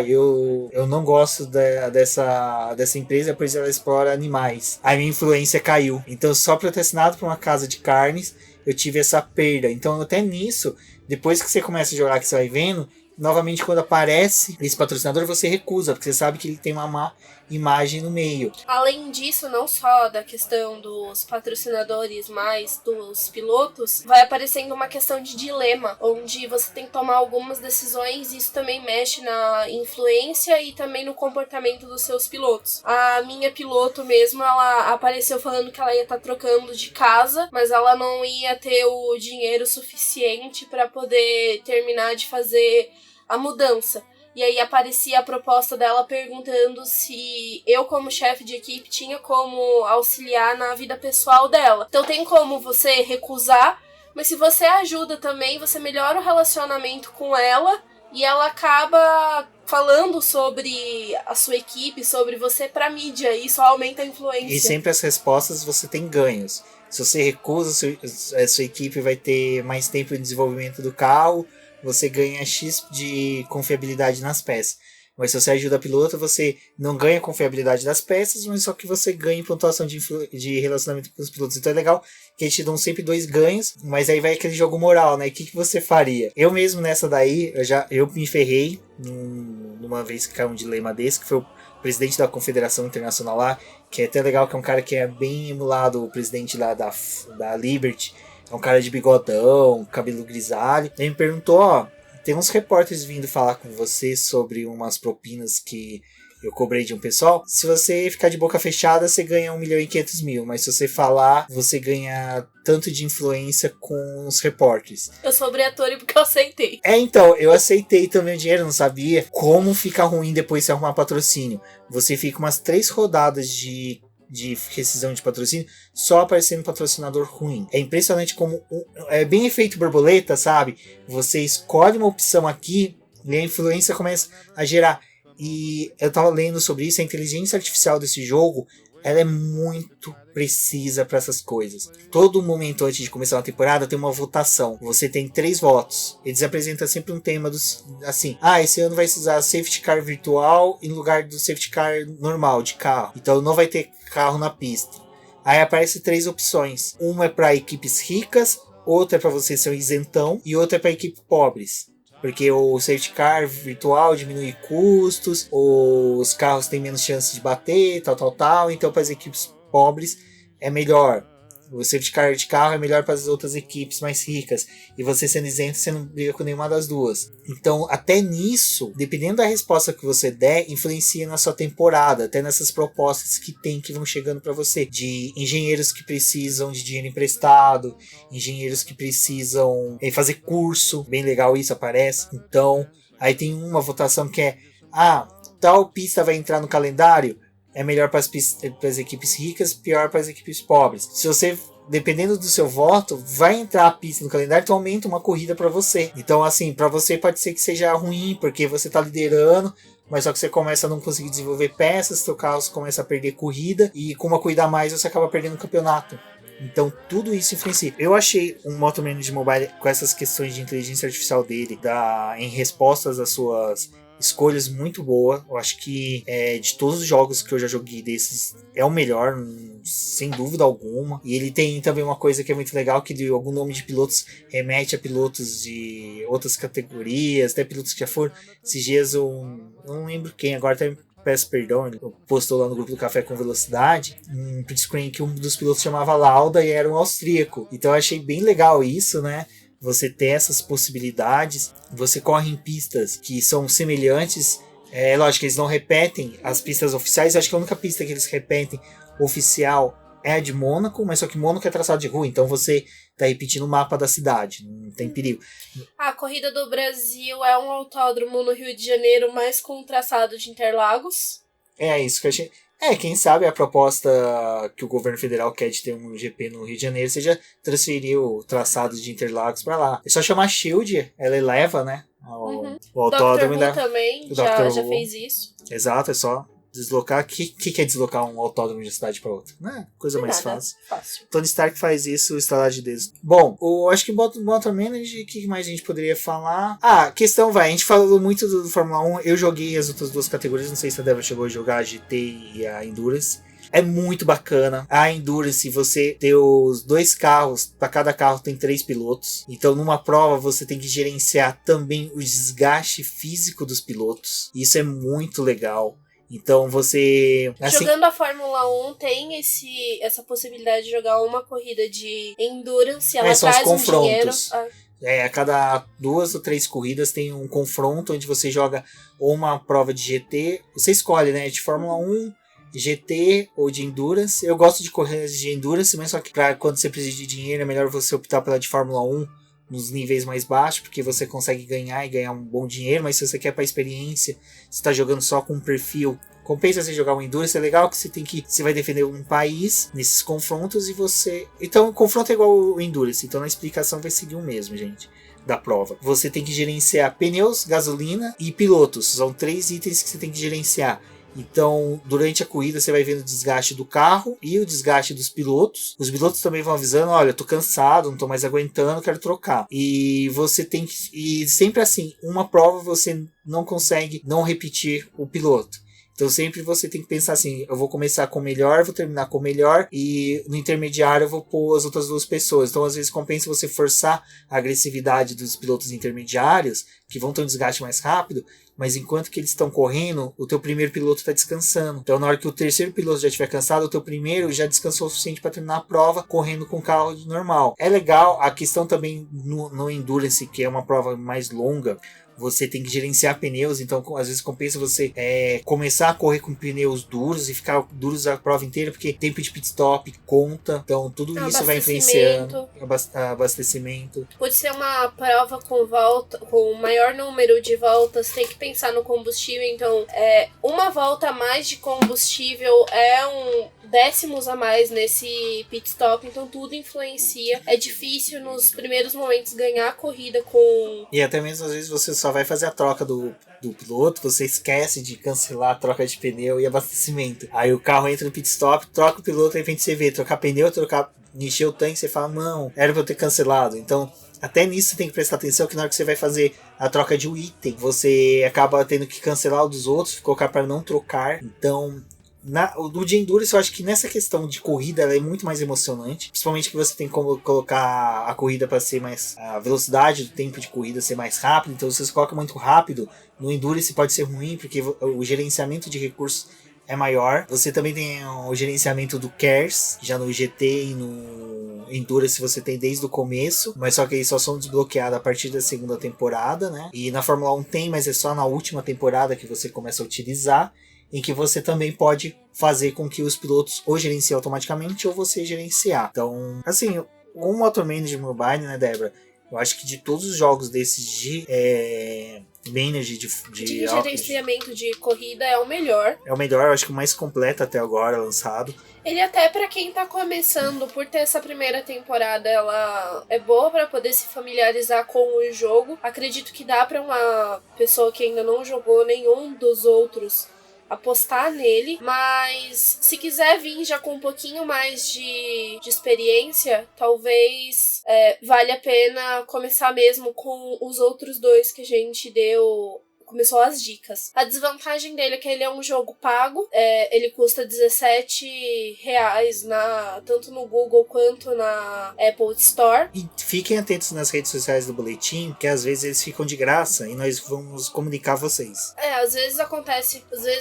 eu não gosto dessa empresa, pois ela explora animais. A minha influência caiu. Então, só por eu ter assinado para uma casa de carnes, eu tive essa perda. Então, até nisso, depois que você começa a jogar, que você vai vendo, novamente, quando aparece esse patrocinador, você recusa, porque você sabe que ele tem uma má imagem no meio. Além disso, não só da questão dos patrocinadores, mas dos pilotos, vai aparecendo uma questão de dilema, onde você tem que tomar algumas decisões e isso também mexe na influência e também no comportamento dos seus pilotos. A minha piloto mesmo, ela apareceu falando que ela ia estar trocando de casa, mas ela não ia ter o dinheiro suficiente para poder terminar de fazer a mudança. E aí aparecia a proposta dela perguntando se eu, como chefe de equipe, tinha como auxiliar na vida pessoal dela. Então tem como você recusar, mas se você ajuda também, você melhora o relacionamento com ela e ela acaba falando sobre a sua equipe, sobre você pra mídia, e isso aumenta a influência. E sempre as respostas você tem ganhos. Se você recusa, a sua equipe vai ter mais tempo de desenvolvimento do carro, você ganha X de confiabilidade nas peças. Mas se você ajuda a piloto, você não ganha confiabilidade das peças, mas só que você ganha pontuação de relacionamento com os pilotos. Então é legal que eles te dão sempre 2 ganhos, mas aí vai aquele jogo moral, né? O que você faria? Eu mesmo nessa daí, eu me ferrei numa vez que caiu um dilema desse, que foi o presidente da Confederação Internacional lá, que é até legal, que é um cara que é bem emulado, o presidente lá da Liberty. É um cara de bigodão, cabelo grisalho. Ele me perguntou, tem uns repórteres vindo falar com você sobre umas propinas que eu cobrei de um pessoal. Se você ficar de boca fechada, você ganha 1.500.000. Mas se você falar, você ganha tanto de influência com os repórteres. Eu sou obrigatório porque eu aceitei. Então, eu aceitei também o dinheiro, não sabia como fica ruim depois de arrumar patrocínio. Você fica umas 3 rodadas de rescisão de patrocínio, só aparecendo patrocinador ruim. É impressionante como é bem efeito borboleta, sabe? Você escolhe uma opção aqui e a influência começa a gerar. E eu tava lendo sobre isso, a inteligência artificial desse jogo, ela é muito precisa para essas coisas. Todo momento antes de começar uma temporada tem uma votação. Você tem 3 votos. Eles apresentam sempre um tema assim. Esse ano vai se usar safety car virtual em lugar do safety car normal de carro. Então não vai ter carro na pista. Aí aparecem 3 opções. Uma é para equipes ricas, outra é para você ser um isentão e outra é para equipes pobres. Porque o safety car virtual diminui custos, os carros têm menos chance de bater, tal. Então, para as equipes pobres é melhor. O safety car de carro é melhor para as outras equipes mais ricas. E você sendo isento, você não briga com nenhuma das duas. Então, até nisso, dependendo da resposta que você der, influencia na sua temporada. Até nessas propostas que vão chegando para você. De engenheiros que precisam de dinheiro emprestado. Engenheiros que precisam fazer curso. Bem legal isso, aparece. Então, aí tem uma votação que é... tal pista vai entrar no calendário. É melhor para as equipes ricas, pior para as equipes pobres. Se você, dependendo do seu voto, vai entrar a pista no calendário, então aumenta uma corrida para você. Então, assim, para você pode ser que seja ruim, porque você está liderando, mas só que você começa a não conseguir desenvolver peças, seu carro começa a perder corrida, e com uma corrida a mais você acaba perdendo o campeonato. Então tudo isso influencia. Eu achei um Moto Manager Mobile com essas questões de inteligência artificial dele, em respostas às suas escolhas, muito boa. Eu acho que de todos os jogos que eu já joguei desses, é o melhor, sem dúvida alguma. E ele tem também uma coisa que é muito legal, que de algum nome de pilotos remete a pilotos de outras categorias, até pilotos que já foram. Esses dias eu não lembro quem, agora até peço perdão, ele postou lá no grupo do Café com Velocidade um print screen que um dos pilotos chamava Lauda e era um austríaco. Então eu achei bem legal isso, né? Você ter essas possibilidades. Você corre em pistas que são semelhantes. É lógico que eles não repetem as pistas oficiais. Eu acho que a única pista que eles repetem oficial é a de Mônaco, mas só que Mônaco é traçado de rua, então você tá repetindo o mapa da cidade, não tem perigo. A Corrida do Brasil é um autódromo no Rio de Janeiro, mas com um traçado de Interlagos. É isso que a gente... quem sabe a proposta que o governo federal quer de ter um GP no Rio de Janeiro seja transferir o traçado de Interlagos para lá. É só chamar Shield, ela eleva, né? O autódromo. Dr. Who também já fez isso. Exato, é só deslocar. O que é deslocar um autódromo de uma cidade para outra? Né? Coisa mais fácil. Tony Stark faz isso, o estalar de dedos. Bom, acho que Motor Manager, o que mais a gente poderia falar? A questão a gente falou muito do Fórmula 1, eu joguei as outras duas categorias, não sei se a Débora chegou a jogar a GT e a Endurance. É muito bacana. A Endurance, você tem os 2 carros, para cada carro tem 3 pilotos. Então, numa prova, você tem que gerenciar também o desgaste físico dos pilotos. Isso é muito legal. Então você... Jogando a Fórmula 1 tem essa possibilidade de jogar uma corrida de Endurance, ela são traz os confrontos. um dinheiro. A cada 2 ou 3 corridas tem um confronto onde você joga ou uma prova de GT. Você escolhe, né? De Fórmula 1, GT ou de Endurance. Eu gosto de corridas de Endurance, mas só que quando você precisa de dinheiro é melhor você optar pela de Fórmula 1 nos níveis mais baixos, porque você consegue ganhar um bom dinheiro, mas se você quer para experiência, você está jogando só com um perfil, compensa você jogar um Endurance. É legal que você vai defender um país nesses confrontos e você... Então o confronto é igual o Endurance, então na explicação vai seguir o mesmo, gente, da prova. Você tem que gerenciar pneus, gasolina e pilotos, são 3 itens que você tem que gerenciar. Então, durante a corrida, você vai vendo o desgaste do carro e o desgaste dos pilotos. Os pilotos também vão avisando, olha, eu tô cansado, não tô mais aguentando, quero trocar. E você tem que... E sempre assim, uma prova você não consegue não repetir o piloto. Então sempre você tem que pensar assim, eu vou começar com o melhor, vou terminar com o melhor, e no intermediário eu vou pôr as outras 2 pessoas. Então às vezes compensa você forçar a agressividade dos pilotos intermediários, que vão ter um desgaste mais rápido, mas enquanto que eles estão correndo, o teu primeiro piloto está descansando. Então na hora que o terceiro piloto já estiver cansado, o teu primeiro já descansou o suficiente para terminar a prova correndo com o carro normal. É legal a questão também no Endurance, que é uma prova mais longa, você tem que gerenciar pneus, então às vezes compensa você começar a correr com pneus duros e ficar duros a prova inteira, porque tempo de pit stop conta, então tudo isso vai influenciando. Abastecimento. Pode ser uma prova com maior número de voltas, tem que pensar no combustível, então uma volta a mais de combustível é décimos a mais nesse pit stop, então tudo influencia. É difícil nos primeiros momentos ganhar a corrida com... E até mesmo às vezes você só vai fazer a troca do piloto, você esquece de cancelar a troca de pneu e abastecimento. Aí o carro entra no pit stop, troca o piloto, aí vem você vê, trocar pneu, encher o tanque, você fala, não, era pra eu ter cancelado. Então, até nisso você tem que prestar atenção, que na hora que você vai fazer a troca de um item, você acaba tendo que cancelar o dos outros, colocar para não trocar. Então... O de Endurance, eu acho que nessa questão de corrida ela é muito mais emocionante, principalmente que você tem como colocar a corrida para ser mais... a velocidade do tempo de corrida ser mais rápido, então se você coloca muito rápido, no Endurance pode ser ruim, porque o gerenciamento de recursos é maior. Você também tem o gerenciamento do CARES, já no GT e no Endurance você tem desde o começo, mas só que eles só são desbloqueados a partir da segunda temporada, né? E na Fórmula 1 tem, mas é só na última temporada que você começa a utilizar, em que você também pode fazer com que os pilotos ou gerenciem automaticamente ou você gerenciar. Então, assim, o Motor Manager Mobile, né, Débora? Eu acho que de todos os jogos desses de manager de gerenciamento de corrida é o melhor. É o melhor, eu acho que o mais completo até agora lançado. Ele até pra quem tá começando, por ter essa primeira temporada, ela é boa pra poder se familiarizar com o jogo. Acredito que dá pra uma pessoa que ainda não jogou nenhum dos outros apostar nele, mas se quiser vir já com um pouquinho mais de experiência, talvez valha a pena começar mesmo com os outros dois que a gente começou as dicas. A desvantagem dele é que ele é um jogo pago, ele custa R$17 tanto no Google quanto na Apple Store. E fiquem atentos nas redes sociais do Boletim, que às vezes eles ficam de graça e nós vamos comunicar a vocês. Às vezes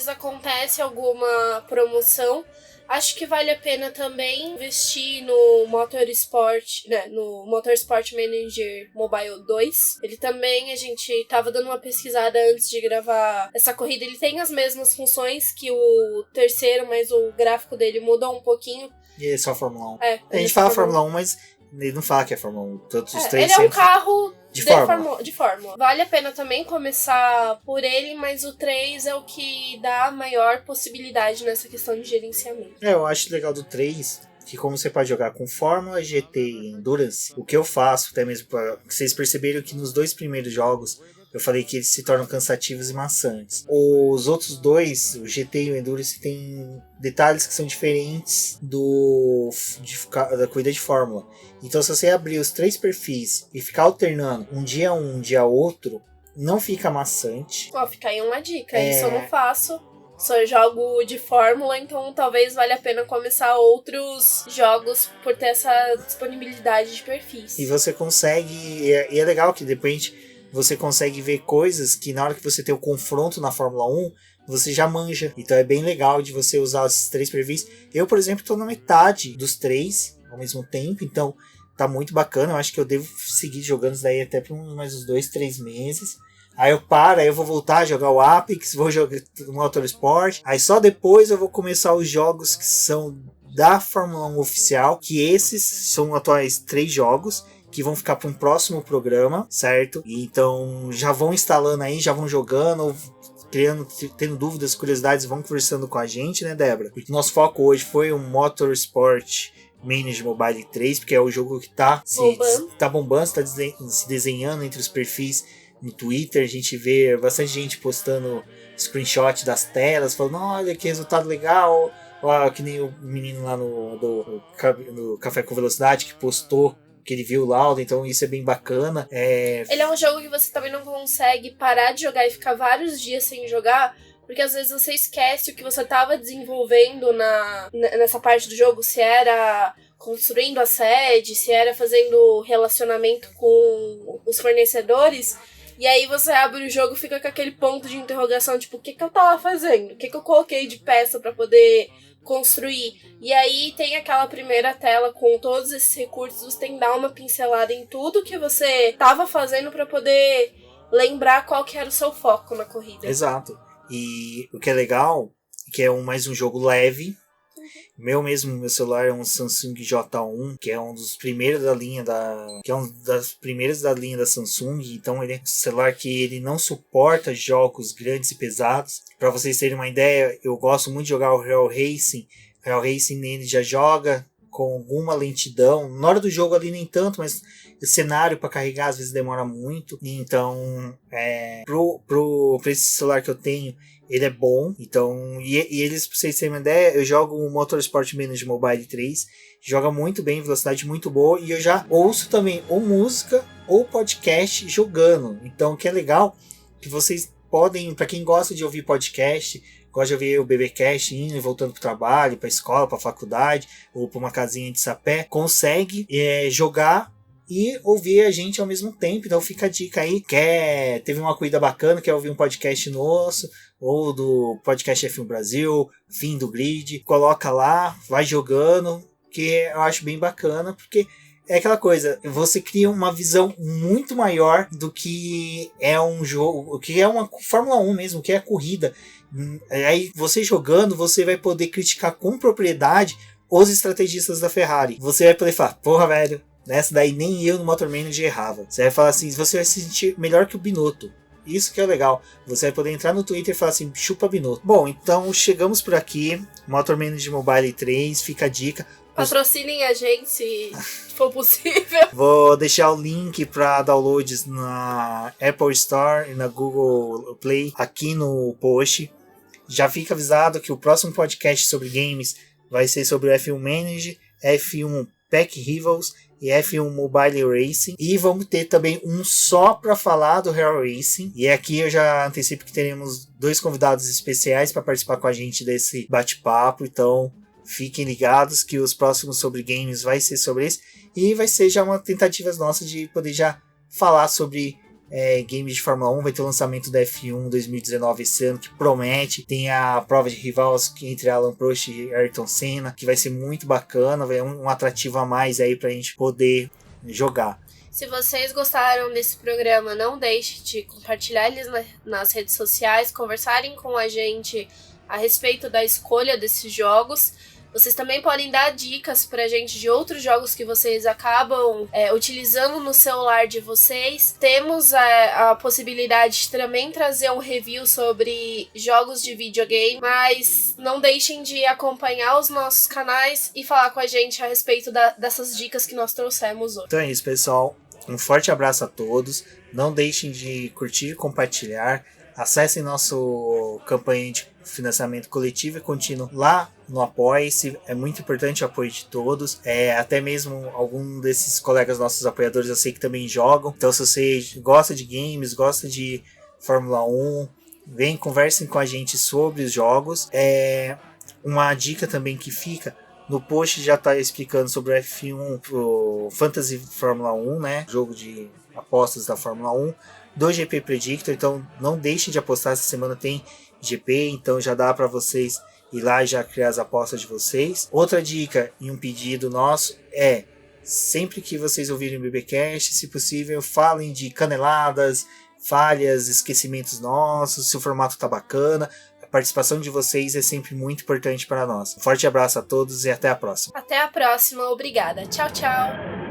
acontece alguma promoção. Acho que vale a pena também investir no Motorsport, né, no Motorsport Manager Mobile 2. Ele também, a gente tava dando uma pesquisada antes de gravar essa corrida. Ele tem as mesmas funções que o terceiro, mas o gráfico dele muda um pouquinho. E é só Fórmula 1. A gente é fala Fórmula 1, mas ele não fala que é Fórmula 1. Todos os três ele é um carro de Fórmula. Vale a pena também começar por ele, mas o 3 é o que dá maior possibilidade nessa questão de gerenciamento. Eu acho legal do 3 que como você pode jogar com Fórmula, GT e Endurance, o que eu faço, até mesmo para vocês perceberam que nos 2 primeiros jogos eu falei que eles se tornam cansativos e maçantes. Os outros 2, o GT e o Endurance, tem detalhes que são diferentes da corrida de Fórmula. Então, se você abrir os 3 perfis e ficar alternando um dia outro, não fica maçante. Fica aí uma dica. Isso eu não faço. Só jogo de Fórmula, então talvez valha a pena começar outros jogos por ter essa disponibilidade de perfis. E você consegue... E é legal que, de repente, você consegue ver coisas que na hora que você tem o confronto na Fórmula 1, você já manja. Então é bem legal de você usar esses 3 perfis. Eu, por exemplo, estou na metade dos 3 ao mesmo tempo, então tá muito bacana. Eu acho que eu devo seguir jogando isso daí até por mais uns 2, 3 meses. Aí eu vou voltar a jogar o Apex, vou jogar o Motorsport. Aí só depois eu vou começar os jogos que são da Fórmula 1 oficial, que esses são atuais 3 jogos, que vão ficar para um próximo programa, certo? Então já vão instalando aí, já vão jogando, tendo dúvidas, curiosidades, vão conversando com a gente, né, Débora? Porque o nosso foco hoje foi o Motorsport Manager Mobile 3, porque é o jogo que tá bombando, está se desenhando entre os perfis no Twitter. A gente vê bastante gente postando screenshot das telas, falando, olha que resultado legal, que nem o menino lá no Café com Velocidade que postou que ele viu o laudo, então isso é bem bacana. Ele é um jogo que você também não consegue parar de jogar e ficar vários dias sem jogar, porque às vezes você esquece o que você estava desenvolvendo nessa parte do jogo, se era construindo a sede, se era fazendo relacionamento com os fornecedores, e aí você abre o jogo e fica com aquele ponto de interrogação, tipo, o que eu tava fazendo? O que eu coloquei de peça para poder construir? E aí tem aquela primeira tela com todos esses recursos, você tem que dar uma pincelada em tudo que você tava fazendo para poder lembrar qual que era o seu foco na corrida. Exato. E o que é legal, que é mais um jogo leve. Meu celular é um Samsung J1, que é um dos primeiros da linha das primeiras da linha da Samsung. Então ele é um celular que ele não suporta jogos grandes e pesados. Para vocês terem uma ideia, eu gosto muito de jogar o Real Racing. O Real Racing nele já joga com alguma lentidão. Na hora do jogo ali nem tanto, mas o cenário para carregar às vezes demora muito. Então, para esse celular que eu tenho, ele é bom. Então, e eles, pra vocês terem uma ideia, eu jogo o Motorsport Manager Mobile 3, joga muito bem, velocidade muito boa, e eu já ouço também ou música ou podcast jogando. Então, o que é legal, que vocês podem, para quem gosta de ouvir podcast, gosta de ouvir o BBcast indo e voltando pro trabalho, pra escola, pra faculdade, ou pra uma casinha de sapé, consegue jogar e ouvir a gente ao mesmo tempo. Então fica a dica aí, teve uma corrida bacana, quer ouvir um podcast nosso, ou do podcast F1 Brasil, Fim do Grid, coloca lá, vai jogando, que eu acho bem bacana, porque é aquela coisa, você cria uma visão muito maior do que é um jogo, o que é uma Fórmula 1 mesmo, o que é a corrida. Aí você jogando, você vai poder criticar com propriedade os estrategistas da Ferrari. Você vai poder falar, porra, velho, nessa daí nem eu no Motor Manager errava. Você vai falar assim, você vai se sentir melhor que o Binotto. Isso que é legal. Você vai poder entrar no Twitter e falar assim, chupa Binotto. Bom, então chegamos por aqui. Motor Manager Mobile 3, fica a dica. Patrocinem a gente se for possível. Vou deixar o link para downloads na Apple Store e na Google Play aqui no post. Já fica avisado que o próximo podcast sobre games vai ser sobre o F1 Manager, F1 Pack Rivals e F1 Mobile Racing. E vamos ter também um só para falar do Real Racing. E aqui eu já antecipo que teremos 2 convidados especiais para participar com a gente desse bate-papo. Então fiquem ligados que os próximos sobre games vai ser sobre esse. E vai ser já uma tentativa nossa de poder já falar sobre games de Fórmula 1. Vai ter o lançamento da F1 2019 esse ano, que promete. Tem a prova de rivals entre Alan Prost e Ayrton Senna, que vai ser muito bacana, vai um atrativo a mais aí pra gente poder jogar. Se vocês gostaram desse programa, não deixe de compartilhar eles nas redes sociais, conversarem com a gente a respeito da escolha desses jogos. Vocês também podem dar dicas pra gente de outros jogos que vocês acabam utilizando no celular de vocês. Temos a possibilidade de também trazer um review sobre jogos de videogame, mas não deixem de acompanhar os nossos canais e falar com a gente a respeito dessas dicas que nós trouxemos hoje. Então é isso, pessoal. Um forte abraço a todos. Não deixem de curtir e compartilhar. Acessem nosso campanha de financiamento coletivo e contínuo lá no Apoia-se. É muito importante o apoio de todos. Até mesmo algum desses colegas nossos apoiadores eu sei que também jogam. Então se você gosta de games, gosta de Fórmula 1, vem, conversem com a gente sobre os jogos. Uma dica também que fica no post, já está explicando sobre o F1, o Fantasy Fórmula 1, né? Jogo de apostas da Fórmula 1. Do GP Predictor, então não deixem de apostar. Essa semana tem GP, então já dá para vocês ir lá e já criar as apostas de vocês. Outra dica e um pedido nosso é: sempre que vocês ouvirem o BBcast, se possível, falem de caneladas, falhas, esquecimentos nossos, se o formato tá bacana. A participação de vocês é sempre muito importante para nós. Um forte abraço a todos e até a próxima. Até a próxima, obrigada. Tchau, tchau.